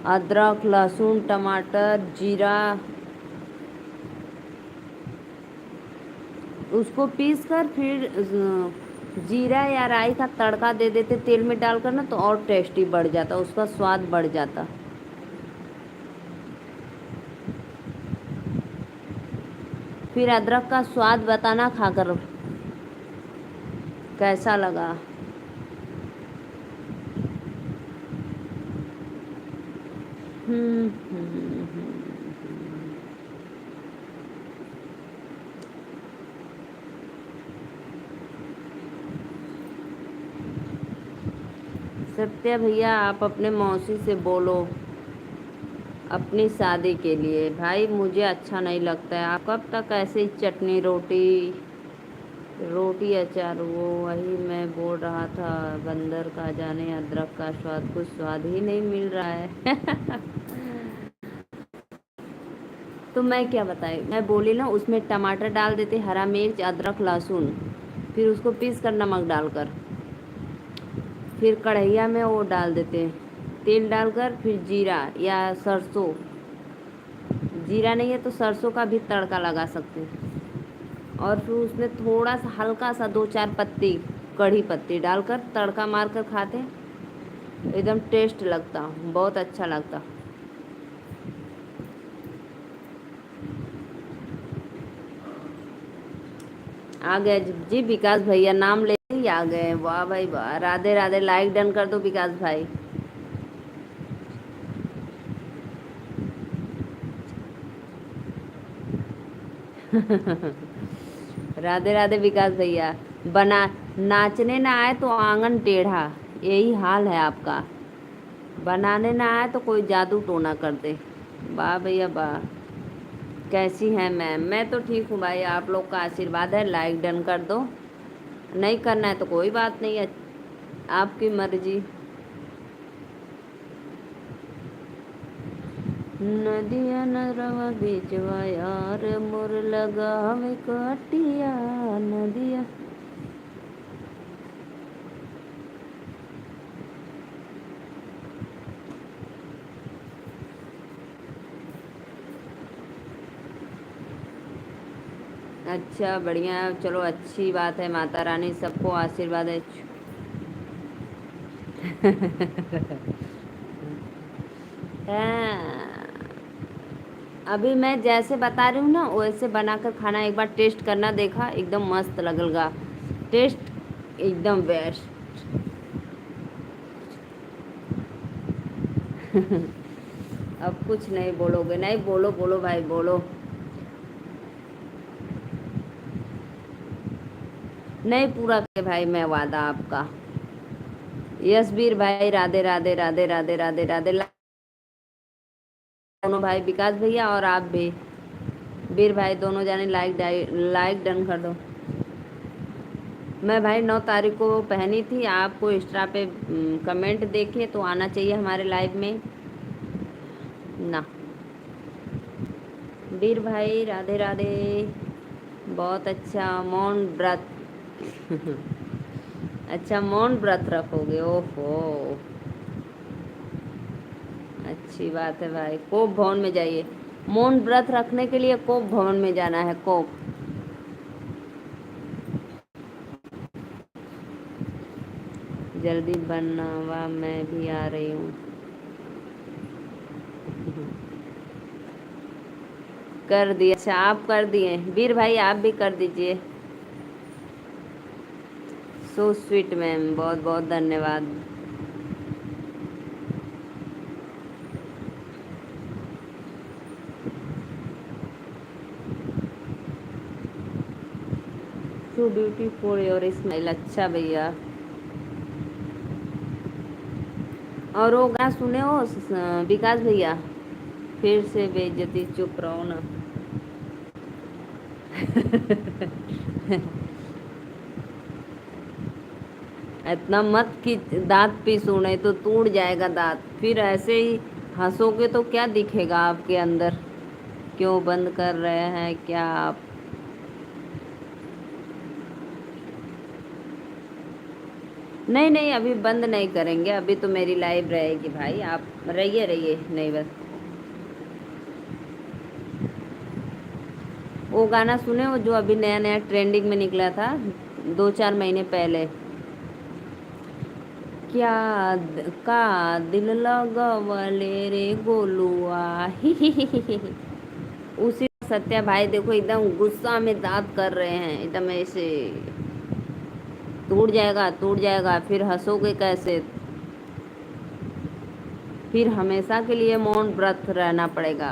अदरक लहसुन टमाटर जीरा, उसको पीस कर फिर जीरा या राई का तड़का दे देते तेल में डालकर ना, तो और टेस्टी बढ़ जाता, उसका स्वाद बढ़ जाता। फिर अदरक का स्वाद बताना खाकर कैसा लगा। हम्म। सत्या भैया आप अपने मौसी से बोलो अपनी शादी के लिए, भाई मुझे अच्छा नहीं लगता है, आप कब तक ऐसे ही चटनी रोटी रोटी अचार, वो वही मैं बोल रहा था, बंदर का जाने अदरक का स्वाद, कुछ स्वाद ही नहीं मिल रहा है। तो मैं क्या बताए, मैं बोली ना उसमें टमाटर डाल देते, हरा मिर्च अदरक लहसुन, फिर उसको पीस कर नमक डालकर, फिर कढ़ैया में वो डाल देते तेल डालकर, फिर जीरा या सरसों, जीरा नहीं है तो सरसों का भी तड़का लगा सकते हैं, और फिर उसमें थोड़ा सा हल्का सा दो चार पत्ती कढ़ी पत्ती डालकर तड़का मार कर खाते, एकदम टेस्ट लगता, बहुत अच्छा लगता। आ गए जी विकास भैया, नाम ले ही आ गए, वाह भाई वाह, राधे राधे, लाइक डन कर दो विकास भाई। राधे राधे विकास भैया। बना नाचने ना आए तो आंगन टेढ़ा, यही हाल है आपका, बनाने ना आए तो कोई जादू टोना कर दे। वाह भैया वाह। कैसी हैं मैम, मैं तो ठीक हूँ भाई, आप लोग का आशीर्वाद है, लाइक डन कर दो, नहीं करना है तो कोई बात नहीं है, आपकी मर्जी। नदिया नरवा बिचवा यार मोर लगावे कटिया, नदिया। अच्छा बढ़िया, चलो अच्छी बात है, माता रानी सबको आशीर्वाद है। हाँ, अभी मैं जैसे बता रही हूँ ना वैसे बनाकर खाना, एक बार टेस्ट करना, देखा एकदम मस्त लगेगा, टेस्ट एकदम बेस्ट। अब कुछ नहीं बोलोगे? नहीं बोलो, बोलो भाई बोलो। नहीं पूरा करे भाई मैं वादा आपका। यशवीर भाई राधे राधे राधे राधे राधे राधे। दोनों भाई विकास भैया और आप भी, वीर भाई दोनों जाने लाइक लाइक डन कर दो। मैं भाई 9 तारीख को पहनी थी, आपको इंस्टा पे कमेंट देखे तो आना चाहिए हमारे लाइव में ना। वीर भाई राधे राधे। बहुत अच्छा मौन व्रत। अच्छा मौन व्रत रखोगे? ओहो, अच्छी बात है भाई। कोप भवन में जाइए, मौन व्रत रखने के लिए कोप भवन में जाना है। कोप। जल्दी बनवा, मैं भी आ रही हूँ। कर दिए? अच्छा आप कर दिए, वीर भाई आप भी कर दीजिए। सो स्वीट मैम, बहुत बहुत धन्यवाद। So beautiful your smile. अच्छा भैया। और वो गाना सुने हो विकास भैया? फिर से बेइज्जती, चुप रहो ना। इतना मत कि दांत पीसू, नहीं तो टूट जाएगा दांत। फिर ऐसे ही हंसोगे तो क्या दिखेगा आपके अंदर? क्यों बंद कर रहे हैं क्या आप? नहीं नहीं, अभी बंद नहीं करेंगे, अभी तो मेरी लाइव रहेगी भाई, आप रहिए रहिए। नहीं बस वो गाना सुने हो जो अभी नया नया ट्रेंडिंग में निकला था 2-4 महीने पहले? क्या का दिल लगवले रे गोलुआ। ही। उसी सत्या भाई देखो एकदम गुस्सा में दांत कर रहे हैं, एकदम ऐसे। टूट जाएगा टूट जाएगा, फिर हंसोगे कैसे? फिर हमेशा के लिए मौन व्रत रहना पड़ेगा।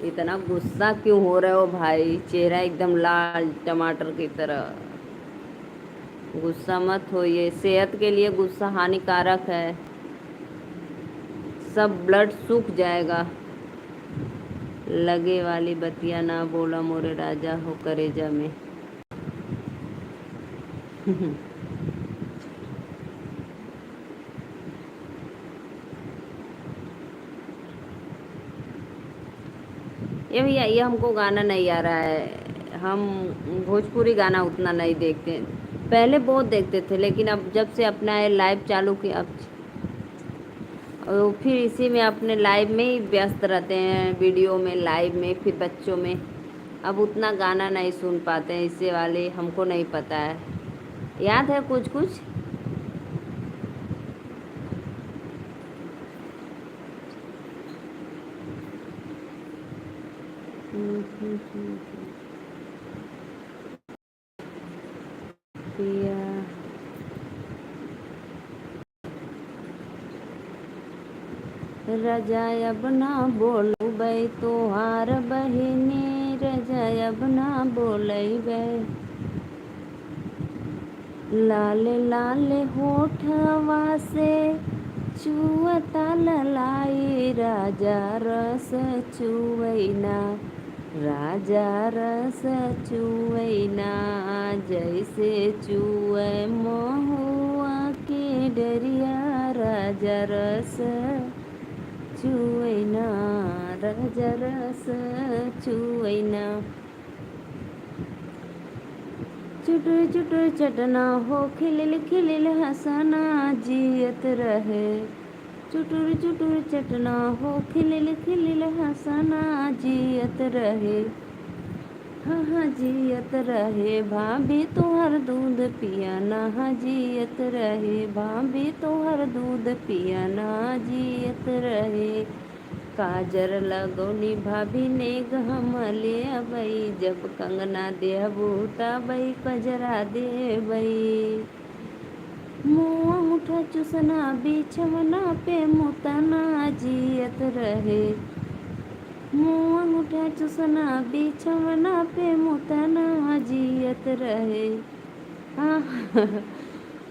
इतना गुस्सा क्यों हो रहे हो भाई? चेहरा एकदम लाल टमाटर की तरह। गुस्सा मत होइए, सेहत के लिए गुस्सा हानिकारक है। सब ब्लड सूख जाएगा। लगे वाली बतिया ना बोला मोरे राजा हो करेजा में। ये भैया ये हमको गाना नहीं आ रहा है, हम भोजपुरी गाना उतना नहीं देखते। पहले बहुत देखते थे, लेकिन अब जब से अपना ये लाइव चालू किया, अब और फिर इसी में अपने लाइव में ही व्यस्त रहते हैं, वीडियो में, लाइव में, फिर बच्चों में। अब उतना गाना नहीं सुन पाते हैं, इससे वाले हमको नहीं पता है। याद है कुछ कुछ? पिया रजा अब ना बोलू बै तोहार बहिनी, रजा अब ना बोलैबै। लाले लाले होठवा से चुअता ललाई, राजा रस चुवैना, राजा रस चुवैना, जैसे चुए महुआ के डरिया, राजा रस चुवैना, राजा रस चुवैना। चुटुर चुटुर चटना हो, खिलिल खिलिल हंसना, जियत रहे। चुटुर चुटुर चटना हो, खिलिल खिलिल हंसना, जियत रहे। हाँ हाँ जियत रहे, भाभी तोहर दूध पियाना, हाँ जियत रहे, भाभी तोहर दूध पियाना, जियत रहे। काजर लगौनी भाभी ने गहम ले अबई, जब कंगना दे बूता बई कजरा दे बई। मुआ मुठा चुसना बिछवना पे मुतना जियत रहे, मुआ मुठा चुसना बिछवना पे मुतना जियत रहे। हाँ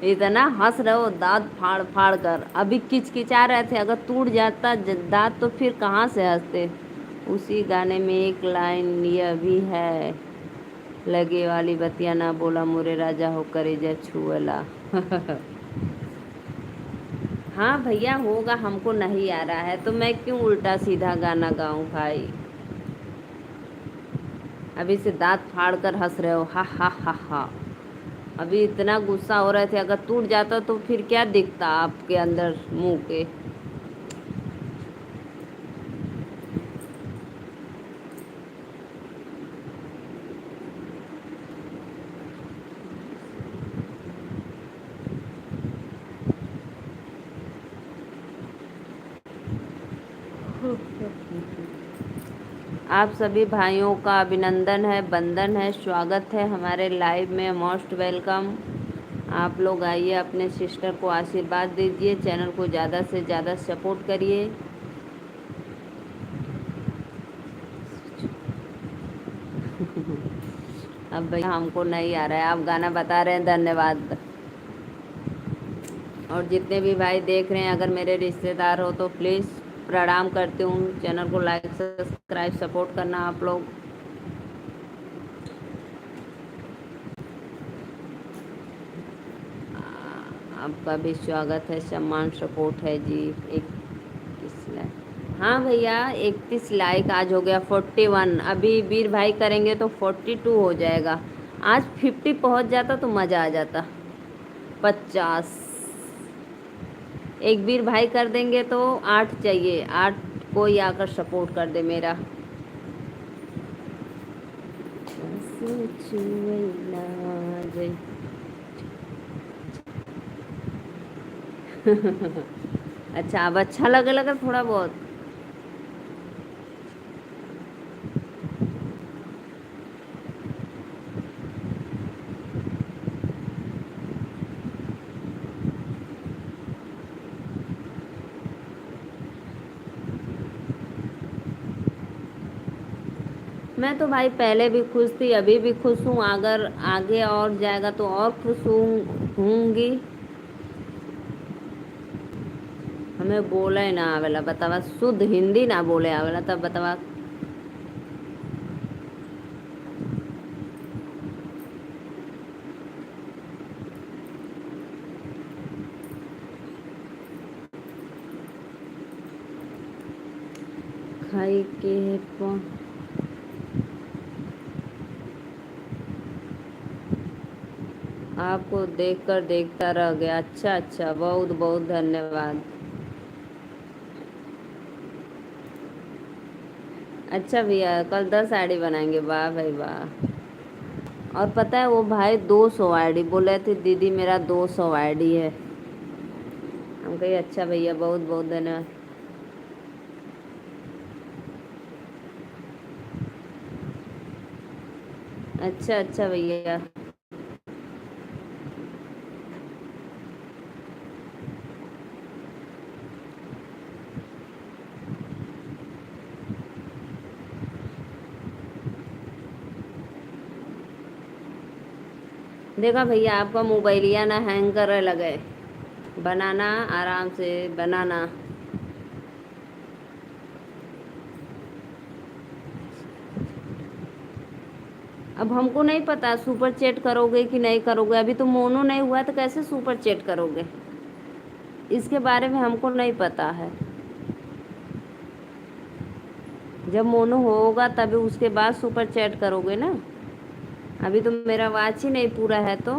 इतना हंस रहे हो दांत फाड़ फाड़ कर, अभी किचकिचा रहे थे, अगर टूट जाता दांत तो फिर कहाँ से हंसते। उसी गाने में एक लाइन यह भी है, लगे वाली बतिया ना बोला मोरे राजा हो करेजा छुअला। हाँ भैया होगा, हमको नहीं आ रहा है तो मैं क्यों उल्टा सीधा गाना गाऊं भाई। अभी से दांत फाड़ कर हंस रहे हो, हा हा हा हा। अभी इतना गुस्सा हो रहे थे, अगर टूट जाता तो फिर क्या दिखता आपके अंदर मुंह के। आप सभी भाइयों का अभिनंदन है, बंदन है, स्वागत है हमारे लाइव में, मोस्ट वेलकम। आप लोग आइए, अपने सिस्टर को आशीर्वाद दीजिए, चैनल को ज़्यादा से ज़्यादा सपोर्ट करिए। अब भैया हमको नहीं आ रहा है, आप गाना बता रहे हैं, धन्यवाद। और जितने भी भाई देख रहे हैं, अगर मेरे रिश्तेदार हो तो प्लीज़ प्रणाम करती हूँ, चैनल को लाइक सब्सक्राइब सपोर्ट करना आप लोग। आपका भी स्वागत है, सम्मान सपोर्ट है जी। 21 लाइक, हाँ भैया 31 लाइक आज हो गया, 41। अभी वीर भाई करेंगे तो 42 हो जाएगा। आज 50 पहुंच जाता तो मज़ा आ जाता। 50 एक वीर भाई कर देंगे तो 8 चाहिए, 8 कोई आकर सपोर्ट कर दे मेरा। अच्छा अब अच्छा लगे लगा थोड़ा बहुत। मैं तो भाई पहले भी खुश थी, अभी भी खुश हूँ, अगर आगे और जाएगा तो और खुश हूँगी। हमें बोले ना आवेला, बतावा शुद्ध हिंदी ना बोले आवेला, तब बतावा। खाई के आपको देखकर देखता रह गया। अच्छा अच्छा, बहुत बहुत धन्यवाद। अच्छा भैया कल 10 आईडी बनाएंगे, वाह भाई वाह। और पता है वो भाई 200 आईडी बोले थे, दीदी मेरा 200 आईडी है। हम कही अच्छा भैया बहुत बहुत धन्यवाद। अच्छा अच्छा भैया। देखा भैया आपका मोबाइलिया ना हैंग करे लगे, बनाना आराम से बनाना। अब हमको नहीं पता सुपर चैट करोगे कि नहीं करोगे, अभी तो मोनो नहीं हुआ तो कैसे सुपर चैट करोगे, इसके बारे में हमको नहीं पता है। जब मोनो होगा तभी उसके बाद सुपर चैट करोगे ना। अभी तो मेरा वाच ही नहीं पूरा है तो।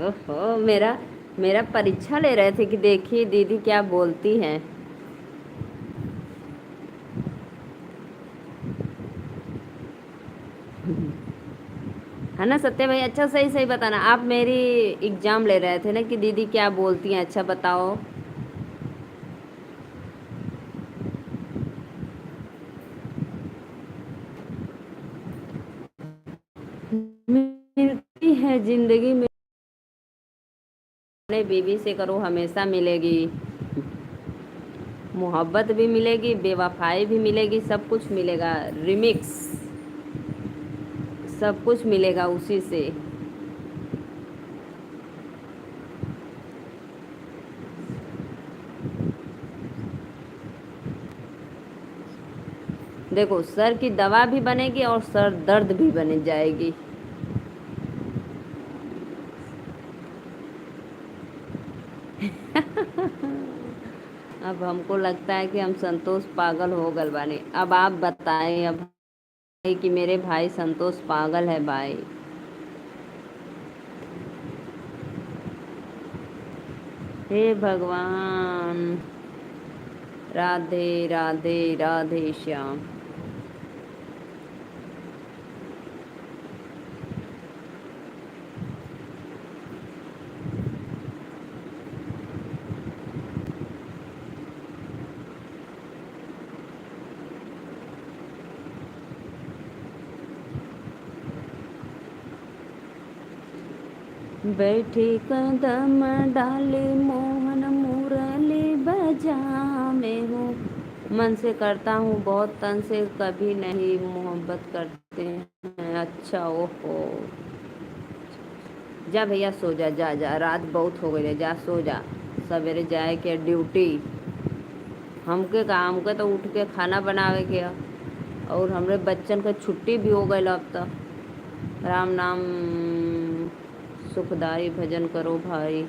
ओहो, मेरा मेरा परीक्षा ले रहे थे कि देखिए दीदी क्या बोलती हैं। है ना सत्य भाई? अच्छा सही सही बताना, आप मेरी एग्जाम ले रहे थे ना कि दीदी क्या बोलती हैं, अच्छा बताओ। मिलती है जिंदगी में, अपने बीवी से करो हमेशा मिलेगी, मोहब्बत भी मिलेगी, बेवफाई भी मिलेगी, सब कुछ मिलेगा, रिमिक्स, सब कुछ मिलेगा उसी से। देखो, सर की दवा भी बनेगी और सर दर्द भी बन जाएगी। अब हमको लगता है कि हम संतोष पागल हो गल बानी। अब आप बताएं अब कि मेरे भाई संतोष पागल है भाई। हे भगवान, राधे राधे राधे श्याम। बैठी कदम डाले मोहन मुरली बजा में हूँ, मन से करता हूँ बहुत, तन से कभी नहीं मोहब्बत करते हैं। अच्छा, ओहो, जा भैया सो जा, जा जा, रात बहुत हो गई है, जा सो जा, सवेरे जाए के ड्यूटी। हमके का, हमके तो उठ के खाना बनावे के ह। और हमरे बच्चन के छुट्टी भी हो गई अब तक। राम नाम सुखदाई भजन करो भाई।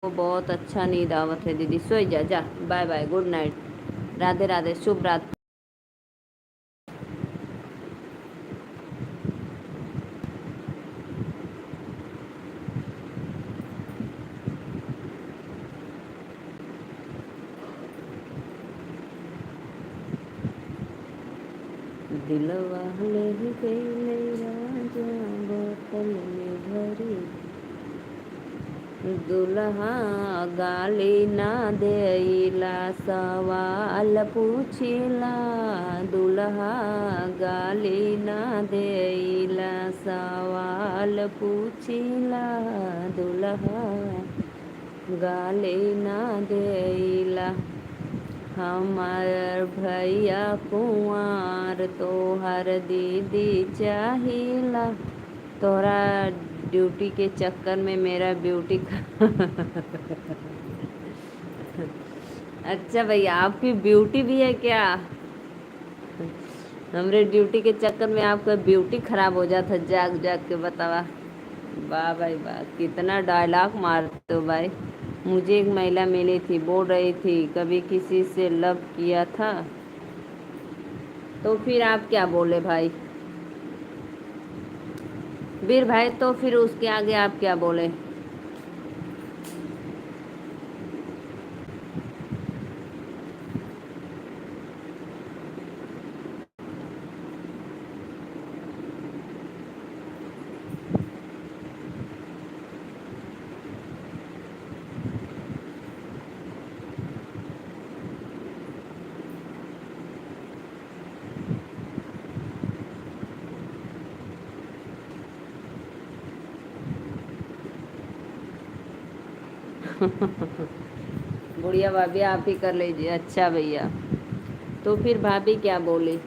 वो बहुत अच्छा नींद आवत है दीदी, सोई जा, जा, bye bye, good night, Radhe Radhe, शुभ रात। दिलवा ले गईले राजा, बोतल में भरी, दुल्हा गाली ना देला, सवाल पूछिला, दुल्हा गाली ना देला, सवाल पूछिला, दुल्हा गाली ना देला। हमार भैया कुंवार तोहर दीदी चाहिला, तोरा ड्यूटी के चक्कर में मेरा ब्यूटी अच्छा भैया, आपकी ब्यूटी भी है क्या? हमरे ड्यूटी के चक्कर में आपका ब्यूटी खराब हो जाता जाग जाग के, बतावा। वाह भाई वाह, कितना डायलॉग मारते हो भाई। मुझे एक महिला मिली थी, बोल रही थी कभी किसी से लव किया था, तो फिर आप क्या बोले भाई? वीर भाई, तो फिर उसके आगे आप क्या बोले? बुढ़िया भाभी आप ही कर लीजिए। अच्छा भैया, तो फिर भाभी क्या बोली?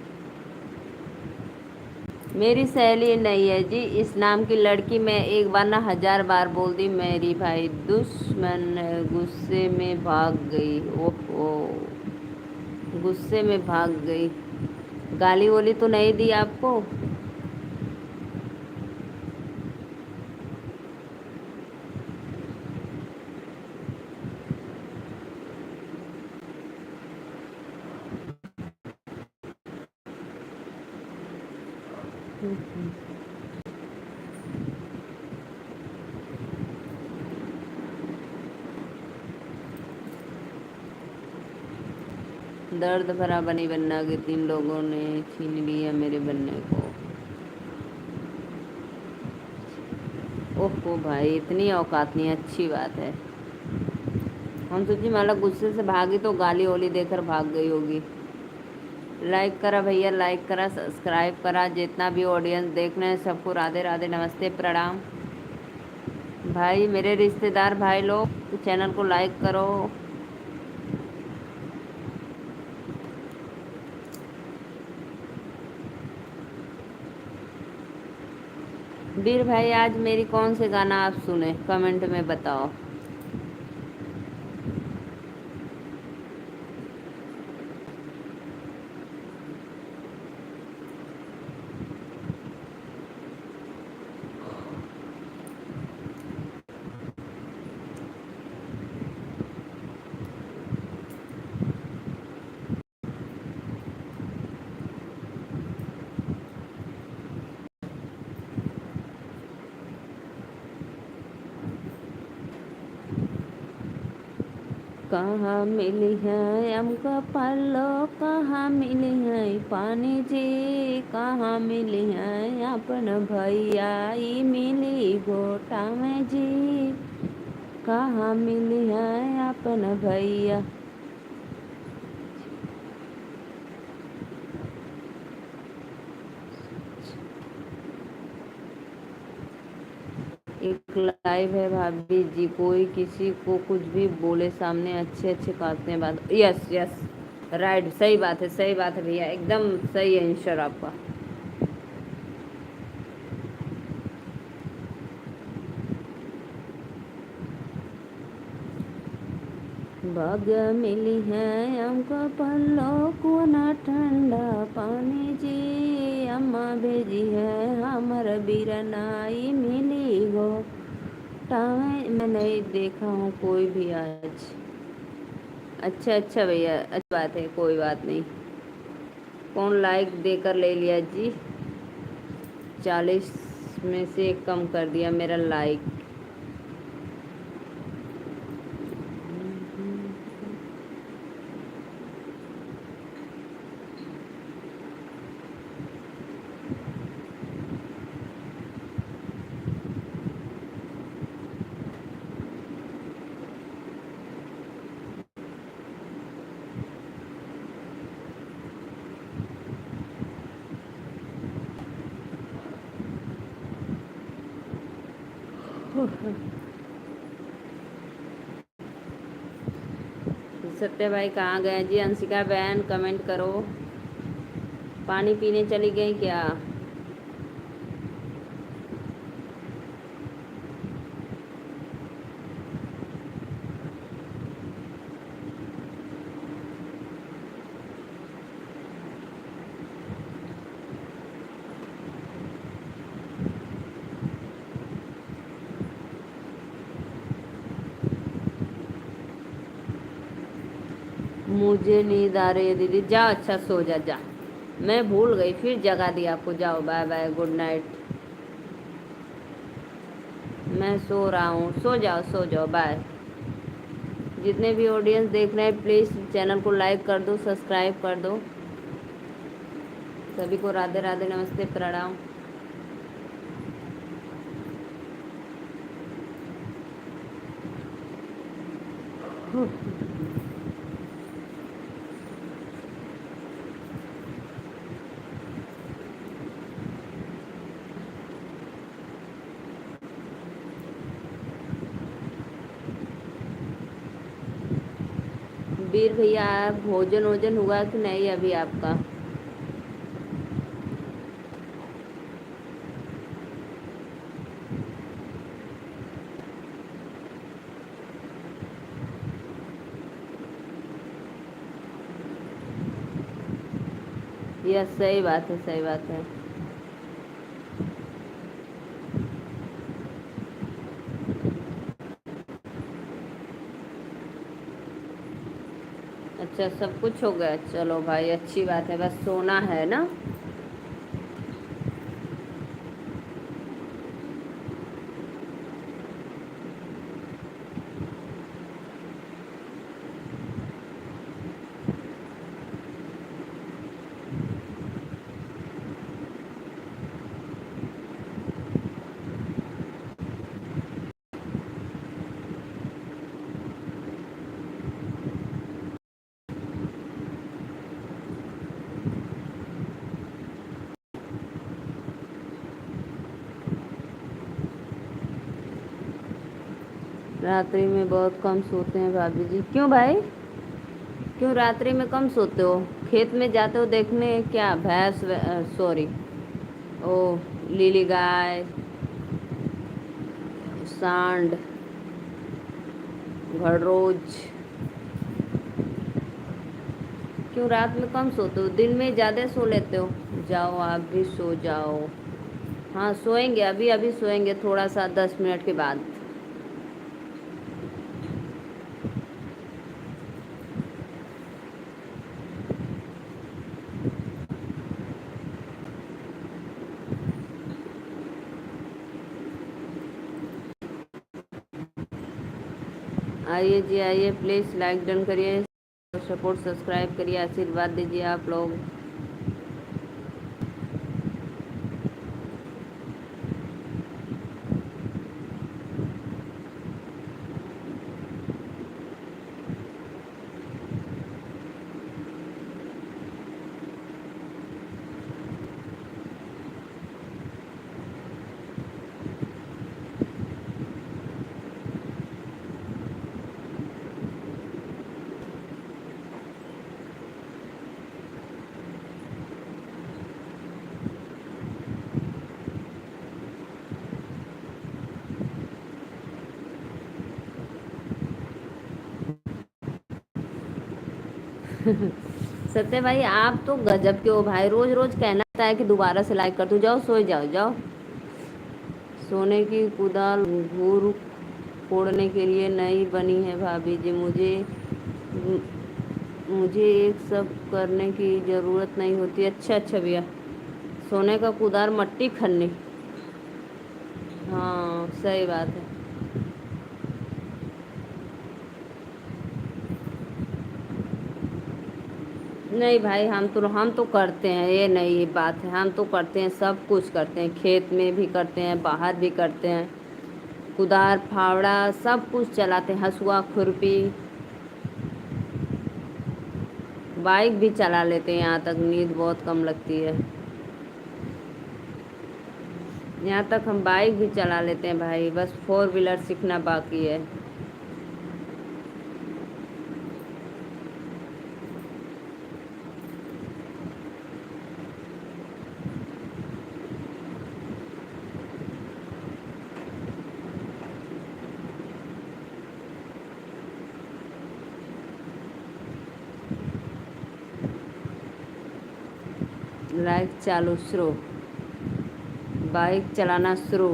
मेरी सहेली नहीं है जी, इस नाम की लड़की, मैं एक बार ना 1000 बार बोल दी, मेरी भाई दुश्मन है, गुस्से में भाग गई। ओहो, गुस्से में भाग गई। गाली वाली तो नहीं दी आपको? दर्द भरा बनी बनना के 3 लोगों ने छीन लिया मेरे बनने को। ओहो भाई, इतनी औकात नहीं, अच्छी बात है। हम सोची माला गुस्से से भागी तो गाली ओली देकर भाग गई होगी। लाइक करा भैया, लाइक करा, सब्सक्राइब करा। जितना भी ऑडियंस देख रहे हैं सबको राधे राधे, नमस्ते, प्रणाम। भाई मेरे रिश्तेदार भाई लोग, चैनल को लाइक करो। वीर भाई, आज मेरी कौन से गाना आप सुने, कमेंट में बताओ। कहाँ मिली है हमको पल्लो, कहाँ मिली है पानी जी, कहाँ मिली है अपन भैया, ई मिली गोटा में जी, कहाँ मिली है अपन भैया। एक लाइव है भाभी जी, कोई किसी को कुछ भी बोले सामने अच्छे अच्छे काटते हैं बात। यस यस, राइट, सही बात है, सही बात है भैया, एकदम सही है आंसर आपका। भाग मिली है हमको पल्लो को ना ठंडा पानी जी, अम्मा भेजी है हमर बिरनाई मिली गो टावे। मैं नहीं देखा हूँ कोई भी आज। अच्छा अच्छा भैया, अच्छी बात है, कोई बात नहीं। कौन लाइक देकर ले लिया जी? 40 में से एक कम कर दिया मेरा लाइक। सत्य भाई कहाँ गए जी? अंशिका बहन कमेंट करो। पानी पीने चली गई क्या? मुझे नींद आ रही है दीदी। जा, अच्छा सो जा, जा। मैं भूल गई, फिर जगा दी आपको। जाओ, बाय बाय, गुड नाइट। मैं सो रहा हूँ, सो जाओ, सो जाओ, बाय। जितने भी ऑडियंस देख रहे हैं प्लीज़ चैनल को लाइक कर दो, सब्सक्राइब कर दो। सभी को राधे राधे, नमस्ते, प्रणाम। वीर भैया, भोजन वोजन हुआ कि नहीं अभी आपका? यस, सही बात है, सही बात है। अच्छा, सब कुछ हो गया, चलो भाई अच्छी बात है, बस सोना है ना। रात्रि में बहुत कम सोते हैं भाभी जी, क्यों भाई? क्यों रात्रि में कम सोते हो? खेत में जाते हो देखने क्या? भैंस, सॉरी, ओ, लीली गाय, सांड, घड़रोज, क्यों रात में कम सोते हो? दिन में ज़्यादा सो लेते हो। जाओ आप भी सो जाओ। हाँ सोएंगे, अभी अभी सोएंगे, थोड़ा सा 10 मिनट के बाद। आइए जी आइए, प्लीज़ लाइक डन करिए, सपोर्ट सब्सक्राइब करिए, आशीर्वाद दीजिए आप लोग। सत्य भाई आप तो गजब के हो भाई, रोज रोज कहना था है कि दोबारा से लाइक कर दो। जाओ सो जाओ, जाओ। सोने की कुदाल घूर फोड़ने के लिए नहीं बनी है भाभी जी, मुझे एक सब करने की ज़रूरत नहीं होती। अच्छा अच्छा भैया, सोने का कुदार मट्टी खनने। हाँ सही बात है। नहीं भाई, हम तो करते हैं, ये नहीं ये बात है, हम तो करते हैं, सब कुछ करते हैं, खेत में भी करते हैं, बाहर भी करते हैं, कुदार फावड़ा सब कुछ चलाते हैं, हसुआ खुरपी, बाइक भी चला लेते हैं। यहाँ तक नींद बहुत कम लगती है, यहाँ तक हम बाइक भी चला लेते हैं भाई, बस 4 व्हीलर सीखना बाकी है। लाइक चालू शुरू, बाइक चलाना शुरू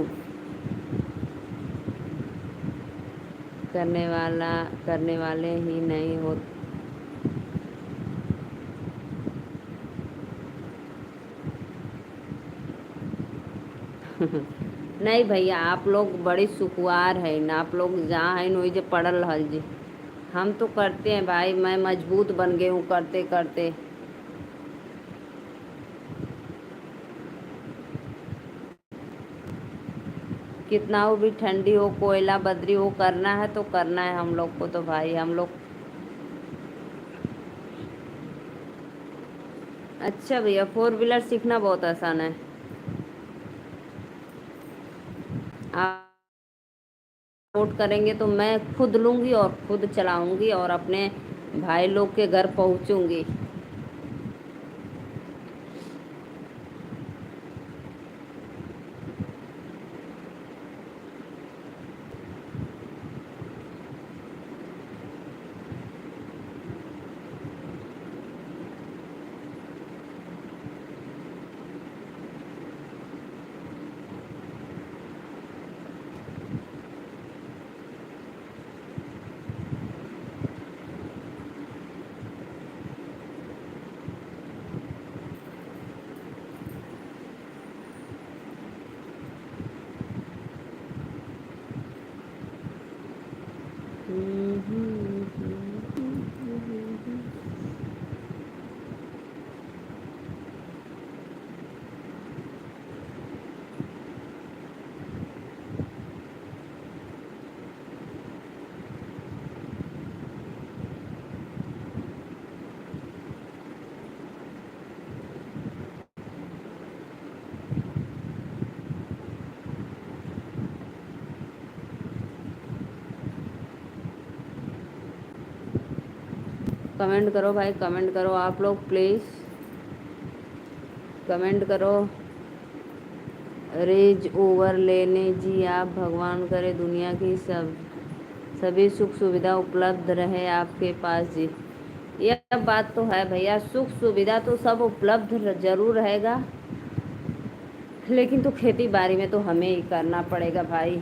करने वाले ही नहीं हो। नहीं भैया, आप लोग बड़ी सुकुआर है ना, आप लोग जहाँ है वही जे पढ़ल रहल जी। हम तो करते हैं भाई, मैं मजबूत बन गई हूँ करते करते। कितना हो भी ठंडी हो, कोयला बदरी हो, करना है तो करना है हम लोग को तो भाई, हम लोग। अच्छा भैया, 4 व्हीलर सीखना बहुत आसान है। आप सपोर्ट करेंगे तो मैं खुद लूँगी और खुद चलाऊँगी और अपने भाई लोग के घर पहुँचूँगी। कमेंट करो भाई, कमेंट करो आप लोग प्लीज़, कमेंट करो। रेज ओवर लेने जी आप, भगवान करे दुनिया की सभी सुख सुविधा उपलब्ध रहे आपके पास जी। यह बात तो है भैया, सुख सुविधा तो सब उपलब्ध जरूर रहेगा, लेकिन तो खेती बाड़ी में तो हमें ही करना पड़ेगा भाई।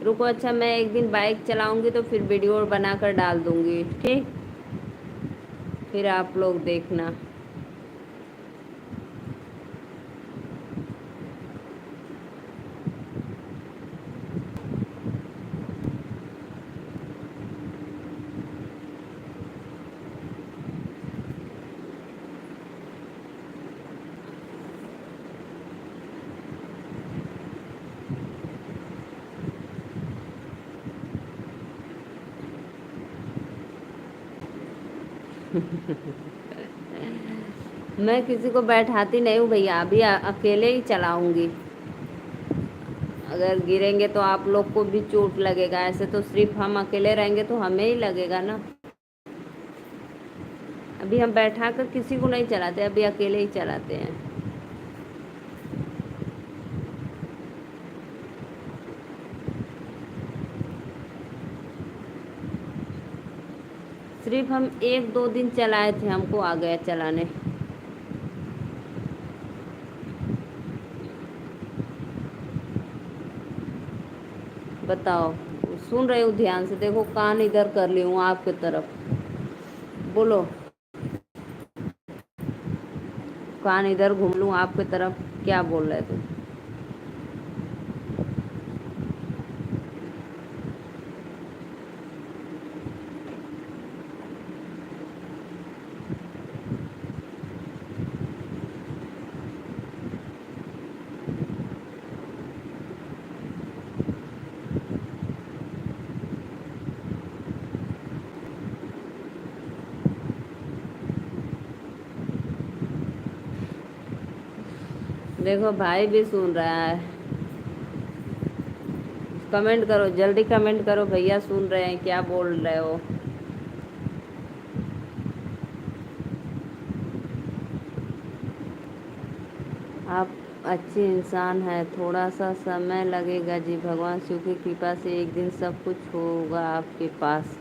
रुको, अच्छा मैं एक दिन बाइक चलाऊंगी तो फिर वीडियो बनाकर डाल दूंगी, ठीक? फिर आप लोग देखना। मैं किसी को बैठाती नहीं हूँ भैया, अभी अकेले ही चलाऊंगी। अगर गिरेंगे तो आप लोग को भी चोट लगेगा, ऐसे तो सिर्फ हम अकेले रहेंगे तो हमें ही लगेगा ना। अभी हम बैठा कर किसी को नहीं चलाते, अभी अकेले ही चलाते हैं। सिर्फ हम एक दो दिन चलाए थे, हमको आ गया चलाने। बताओ, सुन रहे हो ध्यान से? देखो कान इधर कर ली हूँ आपकी तरफ, बोलो। कान इधर घूम लूँ आपकी तरफ, क्या बोल रहे थे? देखो भाई भी सुन रहा है, कमेंट करो जल्दी, कमेंट करो भैया, सुन रहे हैं क्या बोल रहे हो? आप अच्छे इंसान हैं, थोड़ा सा समय लगेगा जी, भगवान शिव की कृपा से एक दिन सब कुछ होगा आपके पास।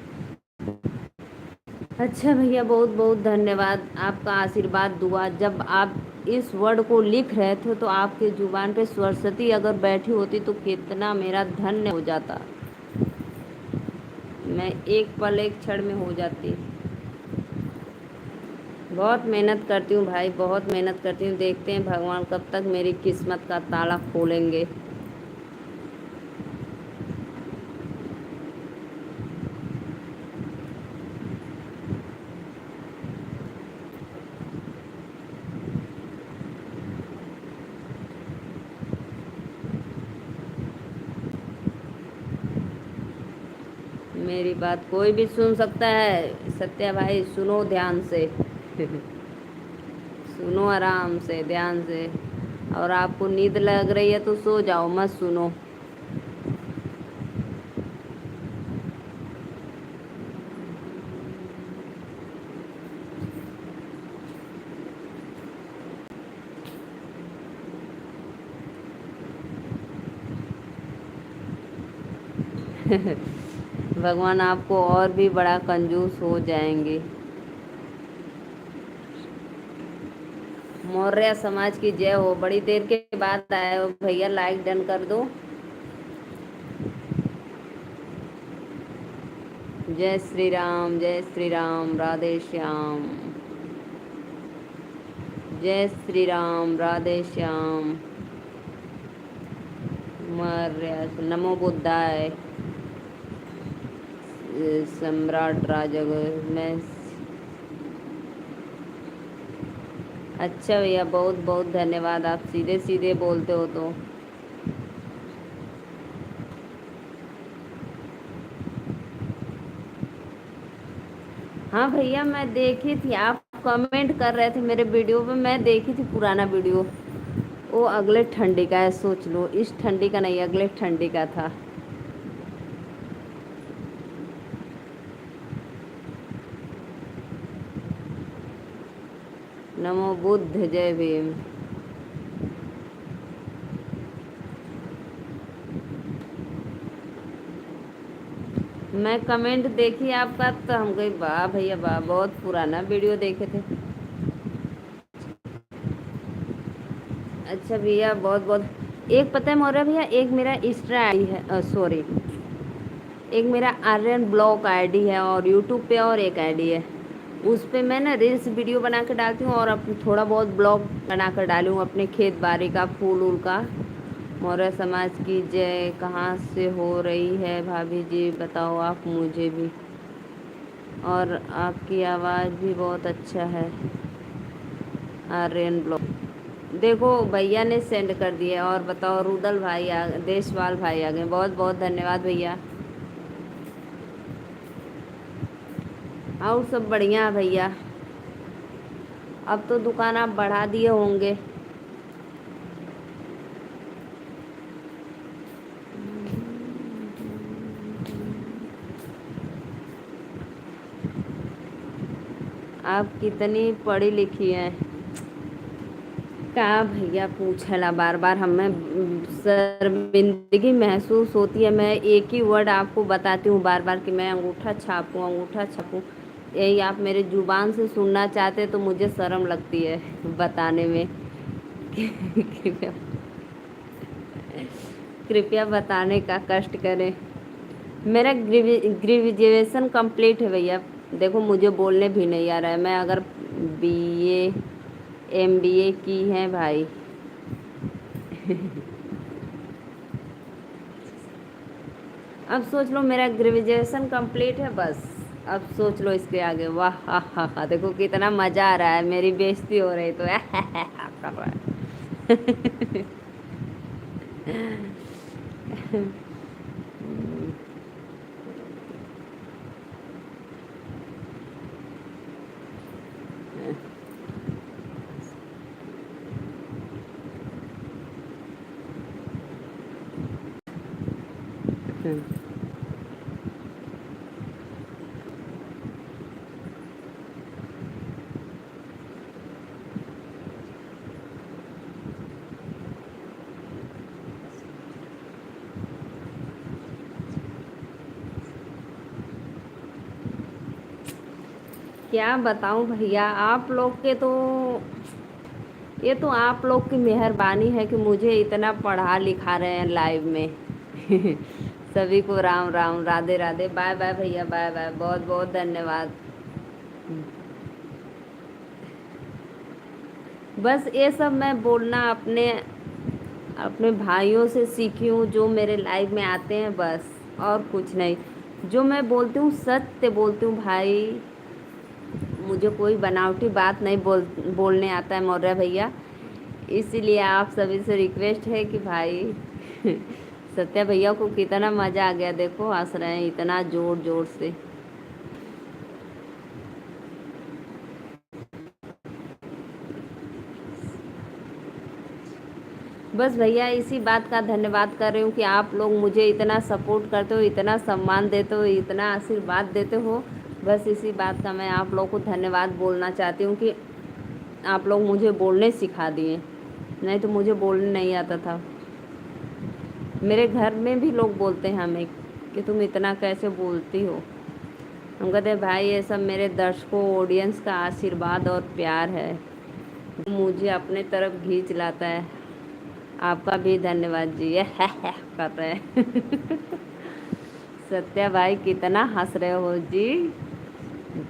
अच्छा भैया, बहुत बहुत धन्यवाद, आपका आशीर्वाद दुआ। जब आप इस वर्ड को लिख रहे थे तो आपके जुबान पे सरस्वती अगर बैठी होती तो कितना मेरा धन्य हो जाता, मैं एक पल एक क्षण में हो जाती। बहुत मेहनत करती हूँ भाई, बहुत मेहनत करती हूँ, देखते हैं भगवान कब तक मेरी किस्मत का ताला खोलेंगे। मेरी बात कोई भी सुन सकता है सत्या भाई, सुनो ध्यान से। सुनो आराम से, ध्यान से। और आपको नींद लग रही है तो सो जाओ, मत सुनो। भगवान आपको और भी बड़ा कंजूस हो जाएंगे। मौर्य समाज की जय हो, बड़ी देर के बाद आए हो भैया, लाइक डन कर दो। जय श्री राम, जय श्री राम, राधे श्याम। जय श्री राम, राधे श्याम। मौर्य, नमो बुद्धाय। सम्राट राजग मैं। अच्छा भैया, बहुत बहुत धन्यवाद, आप सीधे सीधे बोलते हो तो। हाँ भैया, मैं देखी थी, आप कमेंट कर रहे थे मेरे वीडियो पे, मैं देखी थी पुराना वीडियो। वो अगले ठंडी का है, सोच लो, इस ठंडी का नहीं, अगले ठंडी का था। नमो बुद्ध, जय भीम। मैं कमेंट देखी आपका तो हम गई, वाह भैया वाह, बहुत पुराना वीडियो देखे थे। अच्छा भैया, बहुत बहुत। एक पता है मौर्य भैया, एक मेरा इंस्टा आई है, सॉरी, एक मेरा आर्यन ब्लॉग आईडी है और यूट्यूब पे और एक आईडी है। उस पे मैं ना रील्स वीडियो बना के डालती हूँ और थोड़ा बहुत ब्लॉग बना कर डाली हूँ अपने खेत बाड़ी का, फूल उल का। मौर्य समाज की जय। कहाँ से हो रही है भाभी जी, बताओ आप मुझे भी। और आपकी आवाज़ भी बहुत अच्छा है। आर्यन ब्लॉग, देखो भैया ने सेंड कर दिया। और बताओ, रुदल भाई आ, देशवाल भाई आ गए, बहुत बहुत धन्यवाद भैया। और सब बढ़िया है भैया। अब तो दुकान आप बढ़ा दिए होंगे। आप कितनी पढ़ी लिखी हैं? का भैया पूछला बार बार, हमें शर्मिंदगी महसूस होती है। मैं एक ही वर्ड आपको बताती हूँ बार बार कि मैं अंगूठा छापूं, अंगूठा छापूं। यही आप मेरे जुबान से सुनना चाहते तो मुझे शर्म लगती है बताने में। कृपया, कृपया बताने का कष्ट करें। मेरा ग्रेजुएशन कंप्लीट है भैया। देखो मुझे बोलने भी नहीं आ रहा है। मैं अगर बीए एमबीए की है भाई। अब सोच लो, मेरा ग्रेजुएशन कंप्लीट है बस। अब सोच लो इसके आगे, वाह हा हा हा, देखो कितना मजा आ रहा है, मेरी बेइज्जती हो रही तो कर रहा है। क्या बताऊं भैया, आप लोग के तो, ये तो आप लोग की मेहरबानी है कि मुझे इतना पढ़ा लिखा रहे हैं लाइव में। सभी को राम राम, राधे राधे, बाय बाय भैया, बाय बाय, बहुत बहुत धन्यवाद। बस ये सब मैं बोलना अपने अपने भाइयों से सीखी हूँ जो मेरे लाइफ में आते हैं, बस और कुछ नहीं। जो मैं बोलती हूँ सत्य बोलती हूँ भाई। मुझे कोई बनावटी बात नहीं बोलने आता है मौर्य भैया। इसीलिए आप सभी से रिक्वेस्ट है कि भाई, सत्या भैया को कितना मज़ा आ गया, देखो हंस रहे हैं इतना जोर जोर से। बस भैया इसी बात का धन्यवाद कर रही हूँ कि आप लोग मुझे इतना सपोर्ट करते हो, इतना सम्मान देते हो, इतना आशीर्वाद देते हो। बस इसी बात का मैं आप लोग को धन्यवाद बोलना चाहती हूँ कि आप लोग मुझे बोलने सिखा दिए, नहीं तो मुझे बोलने नहीं आता था। मेरे घर में भी लोग बोलते हैं हमें कि तुम इतना कैसे बोलती हो। हम कहते हैं भाई ये सब मेरे दर्शकों, ऑडियंस का आशीर्वाद और प्यार है, जो मुझे अपने तरफ खींच लाता है। आपका भी धन्यवाद जी। ये कर रहे हैं। सत्या भाई कितना हंस रहे हो जी,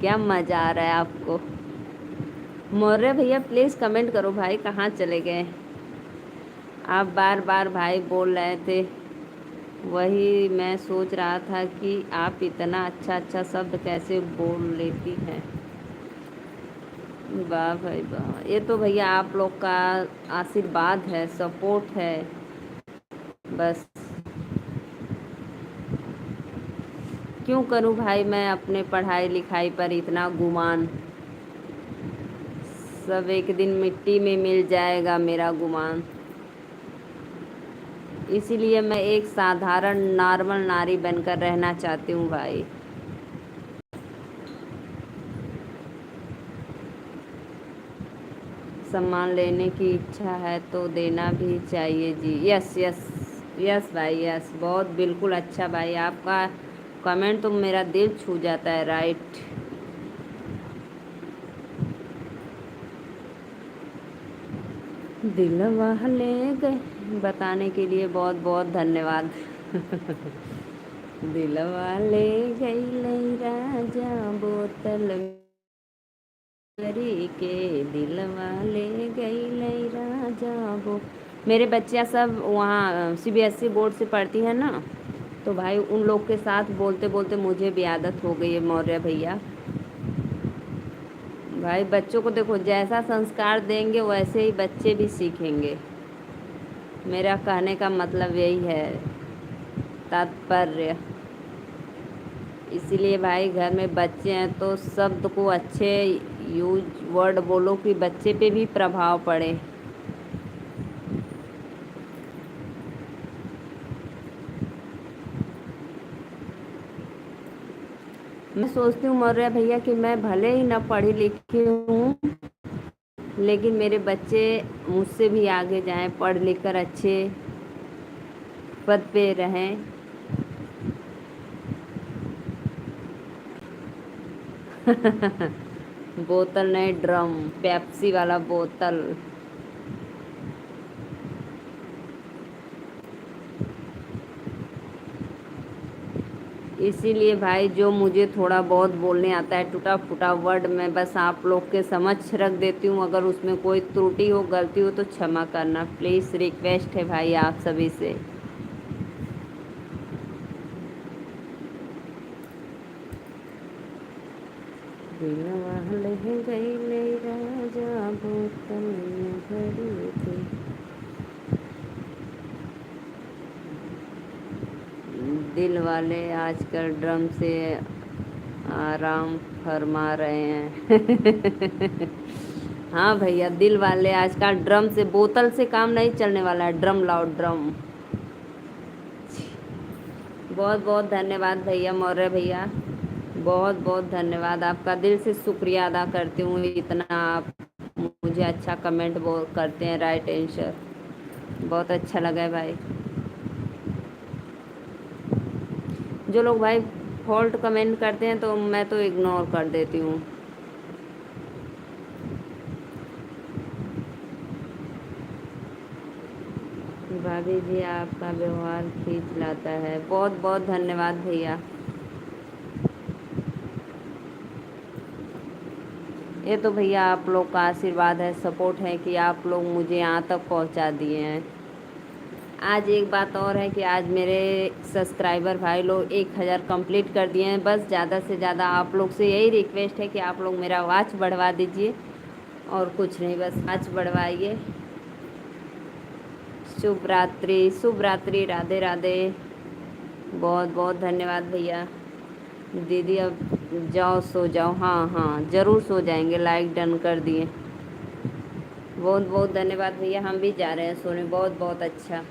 क्या मज़ा आ रहा है आपको। मौर्य भैया प्लीज़ कमेंट करो भाई, कहाँ चले गए। आप बार बार भाई बोल रहे थे, वही मैं सोच रहा था कि आप इतना अच्छा अच्छा शब्द कैसे बोल लेती हैं। वाह भाई वाह, ये तो भैया आप लोग का आशीर्वाद है, सपोर्ट है बस। क्यों करूं भाई मैं अपने पढ़ाई लिखाई पर इतना गुमान। सब एक दिन मिट्टी में मिल जाएगा मेरा गुमान। इसीलिए मैं एक साधारण नॉर्मल नारी बनकर रहना चाहती हूँ भाई। सम्मान लेने की इच्छा है तो देना भी चाहिए जी। यस यस, यस भाई यस, बहुत बिल्कुल अच्छा भाई, आपका कमेंट तो मेरा दिल छू जाता है, राइट। दिल वाले गए बताने के लिए बहुत बहुत धन्यवाद। दिल वाले गईले राजा बोतल करी के, दिल वाले गईले राजा बो। मेरे बच्चियां सब वहाँ सीबीएसई बोर्ड से पढ़ती हैं ना, तो भाई उन लोग के साथ बोलते बोलते मुझे भी आदत हो गई है मौर्य भैया। भाई बच्चों को देखो, जैसा संस्कार देंगे वैसे ही बच्चे भी सीखेंगे। मेरा कहने का मतलब यही है, तात्पर्य। इसीलिए भाई घर में बच्चे हैं तो शब्द को अच्छे यूज वर्ड बोलो कि बच्चे पे भी प्रभाव पड़े। मैं सोचती हूँ मौर्य भैया कि मैं भले ही न पढ़ी लिखी हूँ, लेकिन मेरे बच्चे मुझसे भी आगे जाएं, पढ़ लिख कर अच्छे पद पे रहें। बोतल नहीं, ड्रम, पेप्सी वाला बोतल। इसीलिए भाई जो मुझे थोड़ा बहुत बोलने आता है टूटा फूटा वर्ड, मैं बस आप लोग के समक्ष रख देती हूँ। अगर उसमें कोई त्रुटि हो, गलती हो तो क्षमा करना प्लीज़, रिक्वेस्ट है भाई आप सभी से। दिल वाले गईले राजा बोतल में भरी थी। दिल वाले आजकल ड्रम से आराम फरमा रहे हैं। हाँ भैया, दिल वाले आजकल ड्रम से, बोतल से काम नहीं चलने वाला है, ड्रम लाओ ड्रम। बहुत बहुत धन्यवाद भैया मौर्य भैया, बहुत बहुत धन्यवाद, आपका दिल से शुक्रिया अदा करती हूँ, इतना आप मुझे अच्छा कमेंट वो करते हैं, राइट आंसर। बहुत अच्छा लगा है भाई। जो लोग भाई फॉल्ट कमेंट करते हैं तो मैं तो इग्नोर कर देती हूँ। भाभी जी आपका व्यवहार खींच लाता है, बहुत बहुत धन्यवाद भैया। ये तो भैया आप लोग का आशीर्वाद है, सपोर्ट है कि आप लोग मुझे यहाँ तक पहुँचा दिए हैं। आज एक बात और है कि आज मेरे सब्सक्राइबर भाई लोग 1000 कंप्लीट कर दिए हैं। बस ज़्यादा से ज़्यादा आप लोग से यही रिक्वेस्ट है कि आप लोग मेरा वॉच बढ़वा दीजिए, और कुछ नहीं, बस वॉच बढ़वाइए। शुभ रात्रि, शुभ रात्रि, राधे राधे। बहुत बहुत धन्यवाद भैया। दीदी अब जाओ सो जाओ, हाँ हाँ ज़रूर सो जाएंगे, लाइक डन कर दिए। बहुत बहुत धन्यवाद भैया, हम भी जा रहे हैं सोने, बहुत बहुत अच्छा।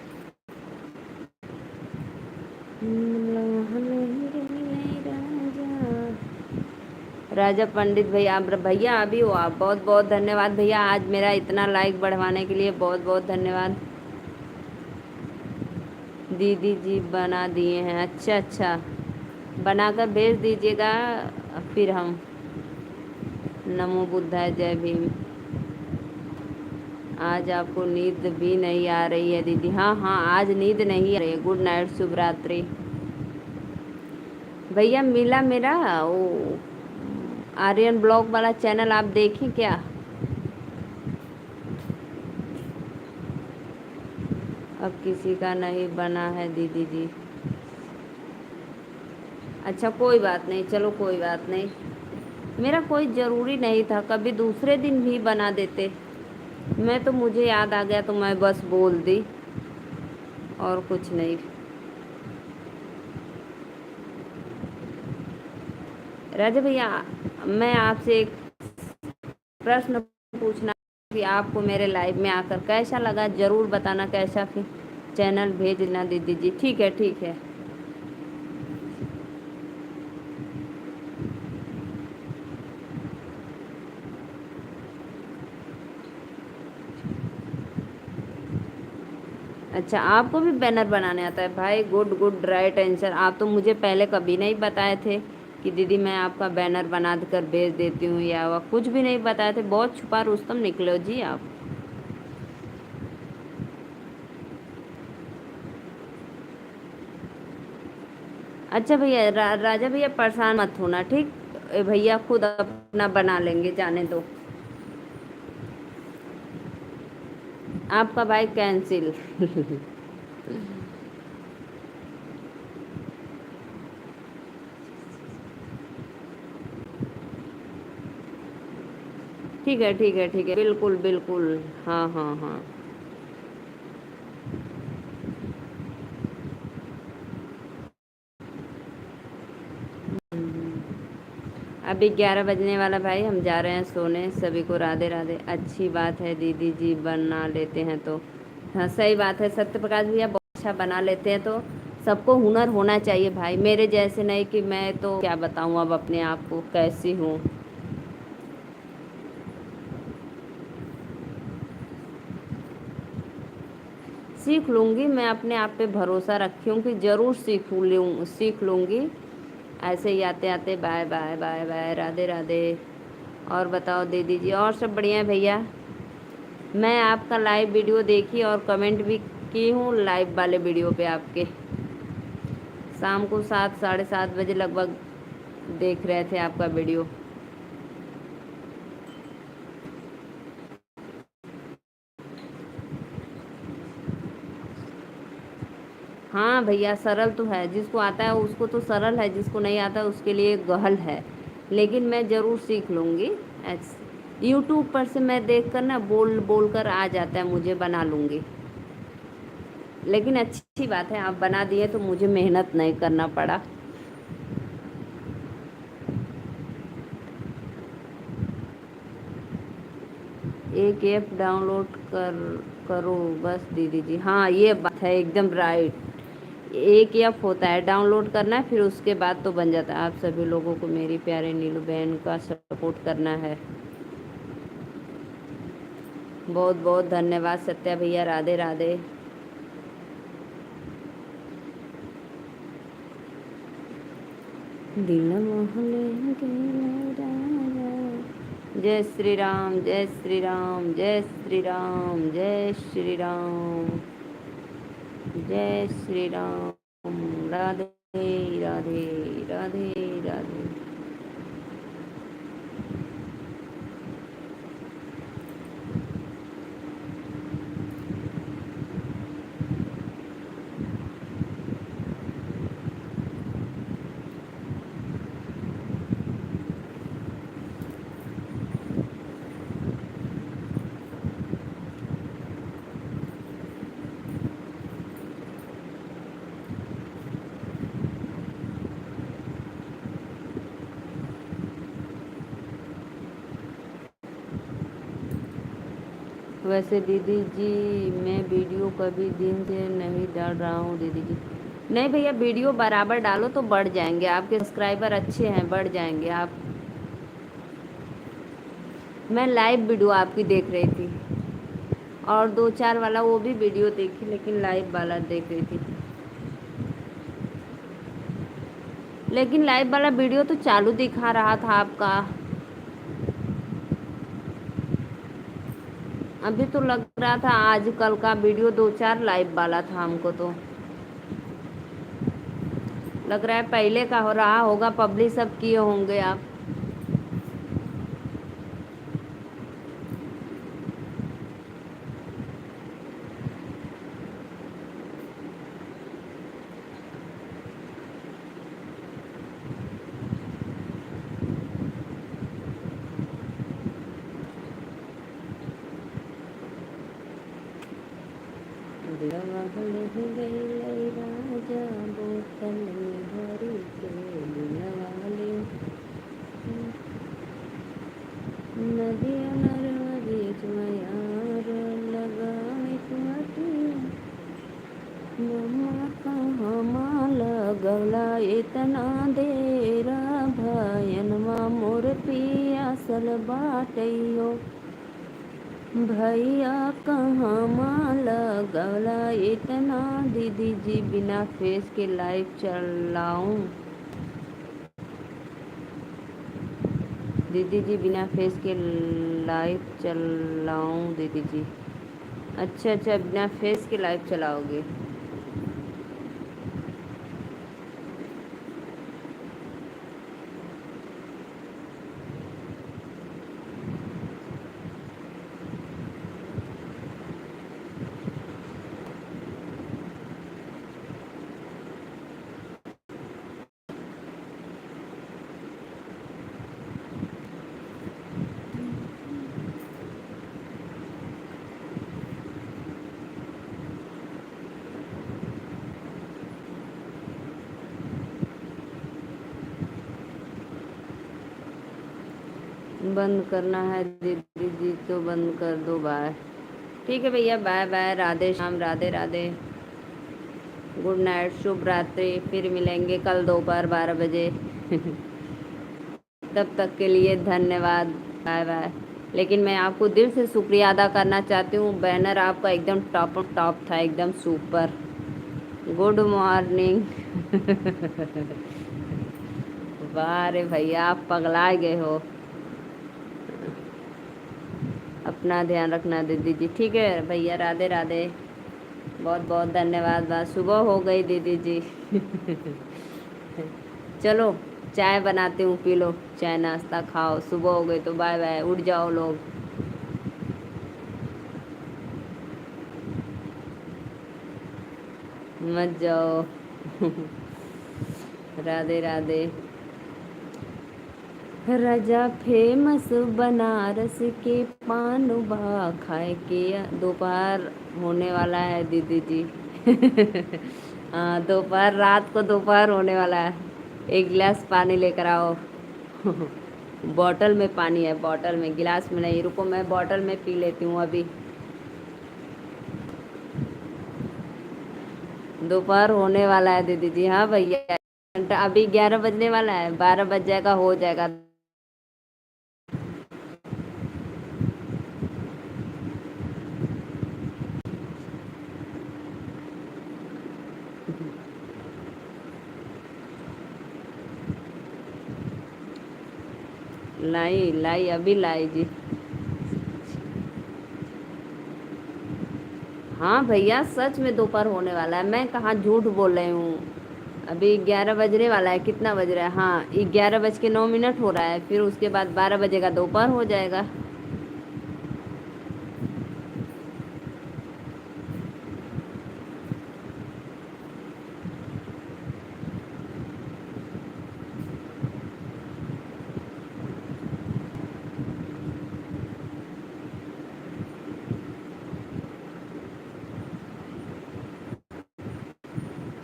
राजा पंडित भैया, भैया अभी हो आप, बहुत बहुत धन्यवाद भैया, आज मेरा इतना लाइक बढ़वाने के लिए बहुत बहुत धन्यवाद। दीदी जी बना दिए हैं, अच्छा अच्छा, बनाकर भेज दीजिएगा फिर हम। नमो बुद्धाय, जय भीम। आज आपको नींद भी नहीं आ रही है दीदी? हाँ हाँ, आज नींद नहीं आ रही है। गुड नाइट, शुभ रात्रि। भैया मिला मेरा वो आर्यन ब्लॉग वाला चैनल, आप देखें क्या? अब किसी का नहीं बना है दीदी जी। अच्छा कोई बात नहीं, चलो कोई बात नहीं, मेरा कोई ज़रूरी नहीं था, कभी दूसरे दिन भी बना देते। मैं तो, मुझे याद आ गया तो मैं बस बोल दी, और कुछ नहीं। राजा भैया, मैं आपसे एक प्रश्न पूछना कि आपको मेरे लाइव में आकर कैसा लगा, ज़रूर बताना कैसा फिर। चैनल भेजना दीदी जी। ठीक है, ठीक है। अच्छा, आपको भी बैनर बनाने आता है भाई? Good good, right answer. आप तो मुझे पहले कभी नहीं बताए थे कि दीदी मैं आपका बैनर बना कर भेज देती हूँ, या वह कुछ भी नहीं बताए थे। बहुत छुपा रुस्तम निकले हो जी आप। अच्छा भैया, राजा भैया परेशान मत होना, ठीक? भैया खुद अपना बना लेंगे, जाने दो। आपका भाई कैंसिल। ठीक है, ठीक है, ठीक है, बिल्कुल बिल्कुल। हाँ, हाँ, हाँ। अभी 11 बजने वाला भाई, हम जा रहे हैं सोने। सभी को राधे राधे। अच्छी बात है दीदी जी, बना लेते हैं तो। हाँ, सही बात है सत्य प्रकाश भैया, बहुत अच्छा बना लेते हैं तो। सबको हुनर होना चाहिए भाई, मेरे जैसे नहीं कि मैं तो क्या बताऊँ अब अपने आप को कैसी हूँ। सीख लूँगी, मैं अपने आप पे भरोसा रखी हूँ कि ज़रूर सीख लूँगी। ऐसे ही आते आते bye bye bye bye, Radhe Radhe. और बताओ दीदी जी, और सब बढ़िया है भैया? मैं आपका लाइव वीडियो देखी और कमेंट भी की हूँ लाइव वाले वीडियो पे आपके। शाम को 7 साढ़े 7 बजे लगभग देख रहे थे आपका वीडियो। हाँ भैया, सरल तो है, जिसको आता है उसको तो सरल है, जिसको नहीं आता उसके लिए गहल है। लेकिन मैं ज़रूर सीख लूँगी। यूट्यूब पर से मैं देख कर ना बोल बोल कर आ जाता है, मुझे बना लूँगी। लेकिन अच्छी बात है, आप बना दिए तो मुझे मेहनत नहीं करना पड़ा। एक ऐप डाउनलोड करो बस दीदी जी। हाँ, ये बात है एकदम राइट। एक ऐप होता है, डाउनलोड करना है, फिर उसके बाद तो बन जाता है। आप सभी लोगों को मेरी प्यारे नीलू बहन का सपोर्ट करना है। बहुत बहुत धन्यवाद सत्या भैया, राधे राधे। दिल मोहले के राजा। जय श्री राम, जय श्री राम, जय श्री राम, जय श्री राम, जय श्री राम। राधे राधे, राधे राधे। वैसे दीदी जी, मैं वीडियो कभी दिन से नहीं डाल रहा हूँ दीदी जी। नहीं भैया, वीडियो बराबर डालो तो बढ़ जाएंगे आपके सब्सक्राइबर, अच्छे हैं, बढ़ जाएंगे आप। मैं लाइव वीडियो आपकी देख रही थी, और दो चार वाला वो भी वीडियो देखी, लेकिन लाइव वाला देख रही थी। लेकिन लाइव वाला वीडियो तो चालू दिखा रहा था आपका। अभी तो लग रहा था आजकल का वीडियो दो चार लाइव वाला था हमको तो। लग रहा है पहले का हो रहा होगा, पब्लिश सब किए होंगे आप। दिलवा ले गई राजा, बोतल में भरी के दिलवा ले। नदिया नरवा बीच में यार लगावे कुआटिया। इतना देर भयनवा मोर पियासल बाटइयो भैया कहाँ लगवला इतना। दीदी जी बिना फेस के लाइव चलाऊं, दीदी जी बिना फेस के लाइव चलाऊं दीदी जी। अच्छा अच्छा, बिना फेस के लाइव चलाओगे। बंद करना है दीदी जी तो बंद कर दो, बाय। ठीक है भैया, bye bye, Radhe Shyam, Radhe Radhe, good night, शुभ रात्रि। फिर मिलेंगे कल दोपहर 12 बजे। तब तक के लिए धन्यवाद, बाय बाय। लेकिन मैं आपको दिल से शुक्रिया अदा करना चाहती हूँ, बैनर आपका एकदम टॉप टॉप था, एकदम सुपर। Good morning. वाह रे भैया, आप पगला गए हो। अपना ध्यान रखना दीदी जी। ठीक है भैया, राधे राधे, बहुत बहुत धन्यवाद। बस सुबह हो गई दीदी जी। चलो चाय बनाती हूँ, पी लो चाय, नाश्ता खाओ, सुबह हो गई तो बाय बाय, उठ जाओ लोग। मत जाओ। राधे राधे। राजा फेमस बनारस के पान बा खाए के दोपहर होने वाला है दीदी जी। हाँ दोपहर, रात को दोपहर होने वाला है। एक गिलास पानी लेकर आओ। बॉटल में पानी है, बॉटल में, गिलास में नहीं। रुको मैं बॉटल में पी लेती हूँ अभी। दोपहर होने वाला है दीदी जी। हाँ भैया, घंटा अभी 11 बजने वाला है, 12 बज जाएगा, हो जाएगा। लाई लाई, अभी लाई जी। हाँ भैया, सच में दोपहर होने वाला है, मैं कहाँ झूठ बोल रही हूँ। अभी 11 बजने वाला है, कितना बज रहा है, हाँ 11 बज के 9 मिनट हो रहा है, फिर उसके बाद 12 बजेगा, दोपहर हो जाएगा।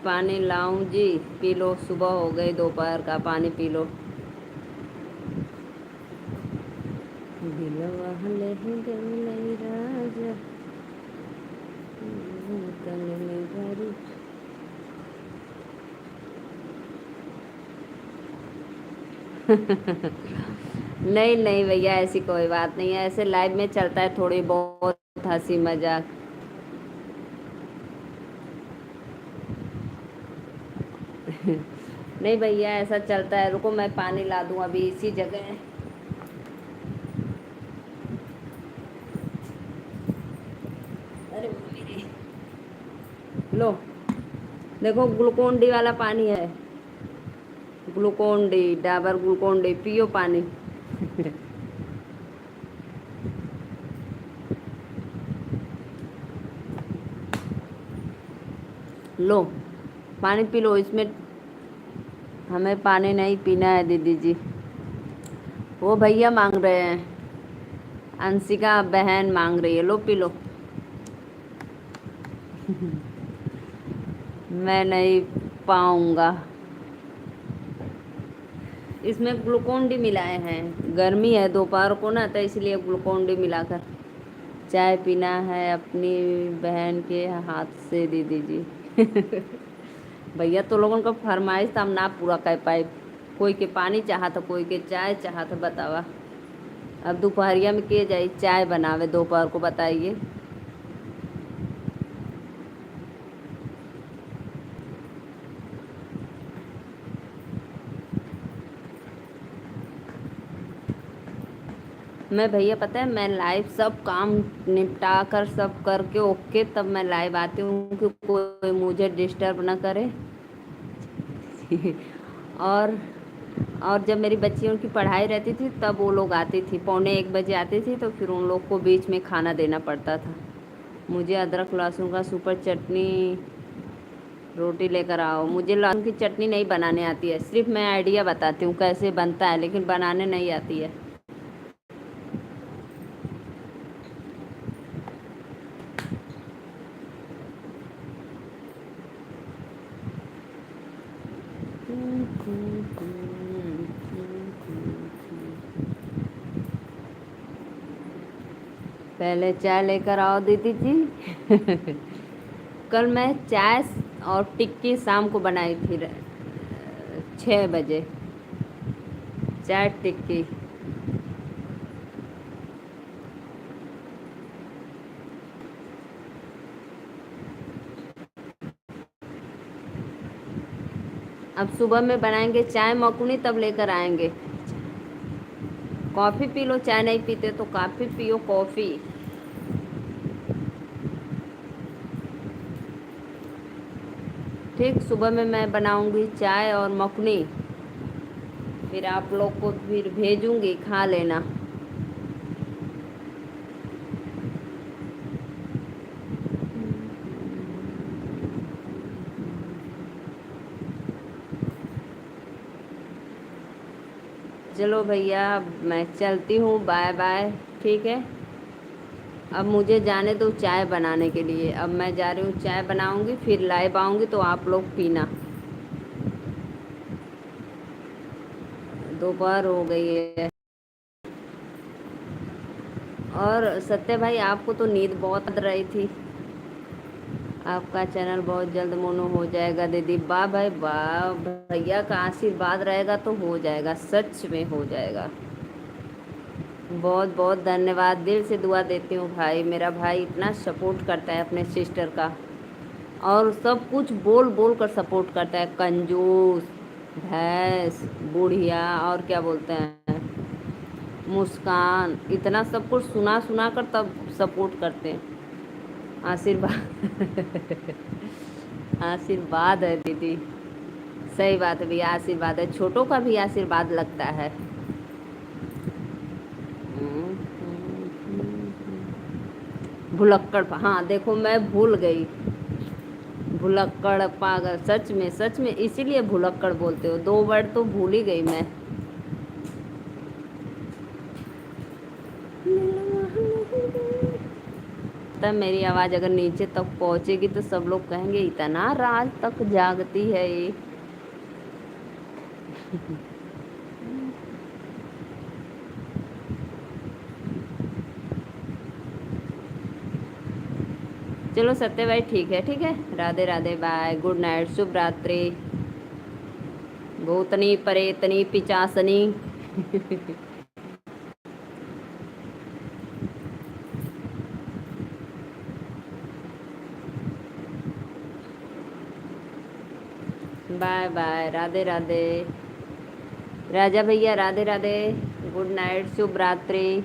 पानी लाऊं जी, पी लो, सुबह हो गई, दोपहर का पानी पी लो। दिलवा लह गई राजा, तन में भरी। नहीं नहीं भैया, ऐसी कोई बात नहीं है, ऐसे लाइव में चलता है थोड़ी बहुत हंसी मजाक। नहीं भैया, ऐसा चलता है। रुको मैं पानी ला दूं अभी इसी जगह। अरे मेरी, लो देखो, ग्लूकोन डी वाला पानी है, Glucon D, Dabur Glucon D, पियो पानी। लो पानी पी लो, इसमें हमें पानी नहीं पीना है दीदी जी। वो भैया मांग रहे हैं, अंशिका बहन मांग रही है, लो पी लो। मैं नहीं पाऊंगा, इसमें ग्लूकोन डी मिलाए हैं, गर्मी है दोपहर को ना, तो इसलिए ग्लूकोन डी मिलाकर चाय पीना है अपनी बहन के हाथ से दीदी जी। भैया तो लोगों का फरमाइश था, हम ना पूरा कर पाए। कोई के पानी चाहा था, कोई के चाय चाहा था, बतावा। अब दोपहरिया में के जाई चाय बनावे दोपहर को, बताइए। मैं भैया पता है, मैं लाइव सब काम निपटा कर सब करके ओके तब मैं लाइव आती हूँ कि कोई मुझे डिस्टर्ब ना करे। और और जब मेरी बच्चियों की पढ़ाई रहती थी तब वो लोग आती थी, 12:45 आती थी, तो फिर उन लोग को बीच में खाना देना पड़ता था। मुझे अदरक लहसुन का सुपर चटनी रोटी लेकर आओ। मुझे लहसुन की चटनी नहीं बनाने आती है, सिर्फ मैं आइडिया बताती हूँ कैसे बनता है, लेकिन बनाने नहीं आती है। पहले चाय लेकर आओ दीदी जी। कल मैं चाय और टिक्की शाम को बनाई थी 6 बजे। चाय टिक्की। अब सुबह में बनाएंगे चाय मकुनी, तब लेकर आएंगे। कॉफ़ी पी लो, चाय नहीं पीते तो कॉफ़ी पियो, कॉफ़ी। ठीक, सुबह में मैं बनाऊंगी चाय और मकुनी, फिर आप लोग को फिर भेजूंगी, खा लेना। चलो भैया, मैं चलती हूँ, बाय बाय। ठीक है, अब मुझे जाने दो चाय बनाने के लिए। अब मैं जा रही हूँ, चाय बनाऊंगी, फिर लाइव आऊंगी तो आप लोग पीना। दोपहर हो गई है। और सत्य भाई, आपको तो नींद बहुत आ रही थी। आपका चैनल बहुत जल्द मोनो हो जाएगा दीदी। वाह भाई वाह, भैया का आशीर्वाद रहेगा तो हो जाएगा, सच में हो जाएगा। बहुत बहुत धन्यवाद, दिल से दुआ देती हूँ भाई। मेरा भाई इतना सपोर्ट करता है अपने सिस्टर का, और सब कुछ बोल बोल कर सपोर्ट करता है। कंजूस, भैंस, बुढ़िया, और क्या बोलते हैं, मुस्कान, इतना सब कुछ सुना सुना कर तब सपोर्ट करते हैं। आशीर्वाद। आशीर्वाद है दीदी। सही बात है भैया, आशीर्वाद है, छोटों का भी आशीर्वाद लगता है। भुलक्कड़, हाँ देखो मैं भूल गई। भुलक्कड़, पागल, सच में इसीलिए भुलक्कड़ बोलते हो। 2 वर्ड तो भूल ही गई मैं। तब मेरी आवाज़ अगर नीचे तक पहुंचेगी तो सब लोग कहेंगे इतना रात तक जागती है ये। चलो सत्य भाई, ठीक है, ठीक है, Radhe Radhe, bye, good night, शुभ रात्रि। भूतनी परेतनी पिचासनी। Bye bye, Radhe Radhe. राजा भैया राधे राधे, गुड नाइट, शुभ रात्रि।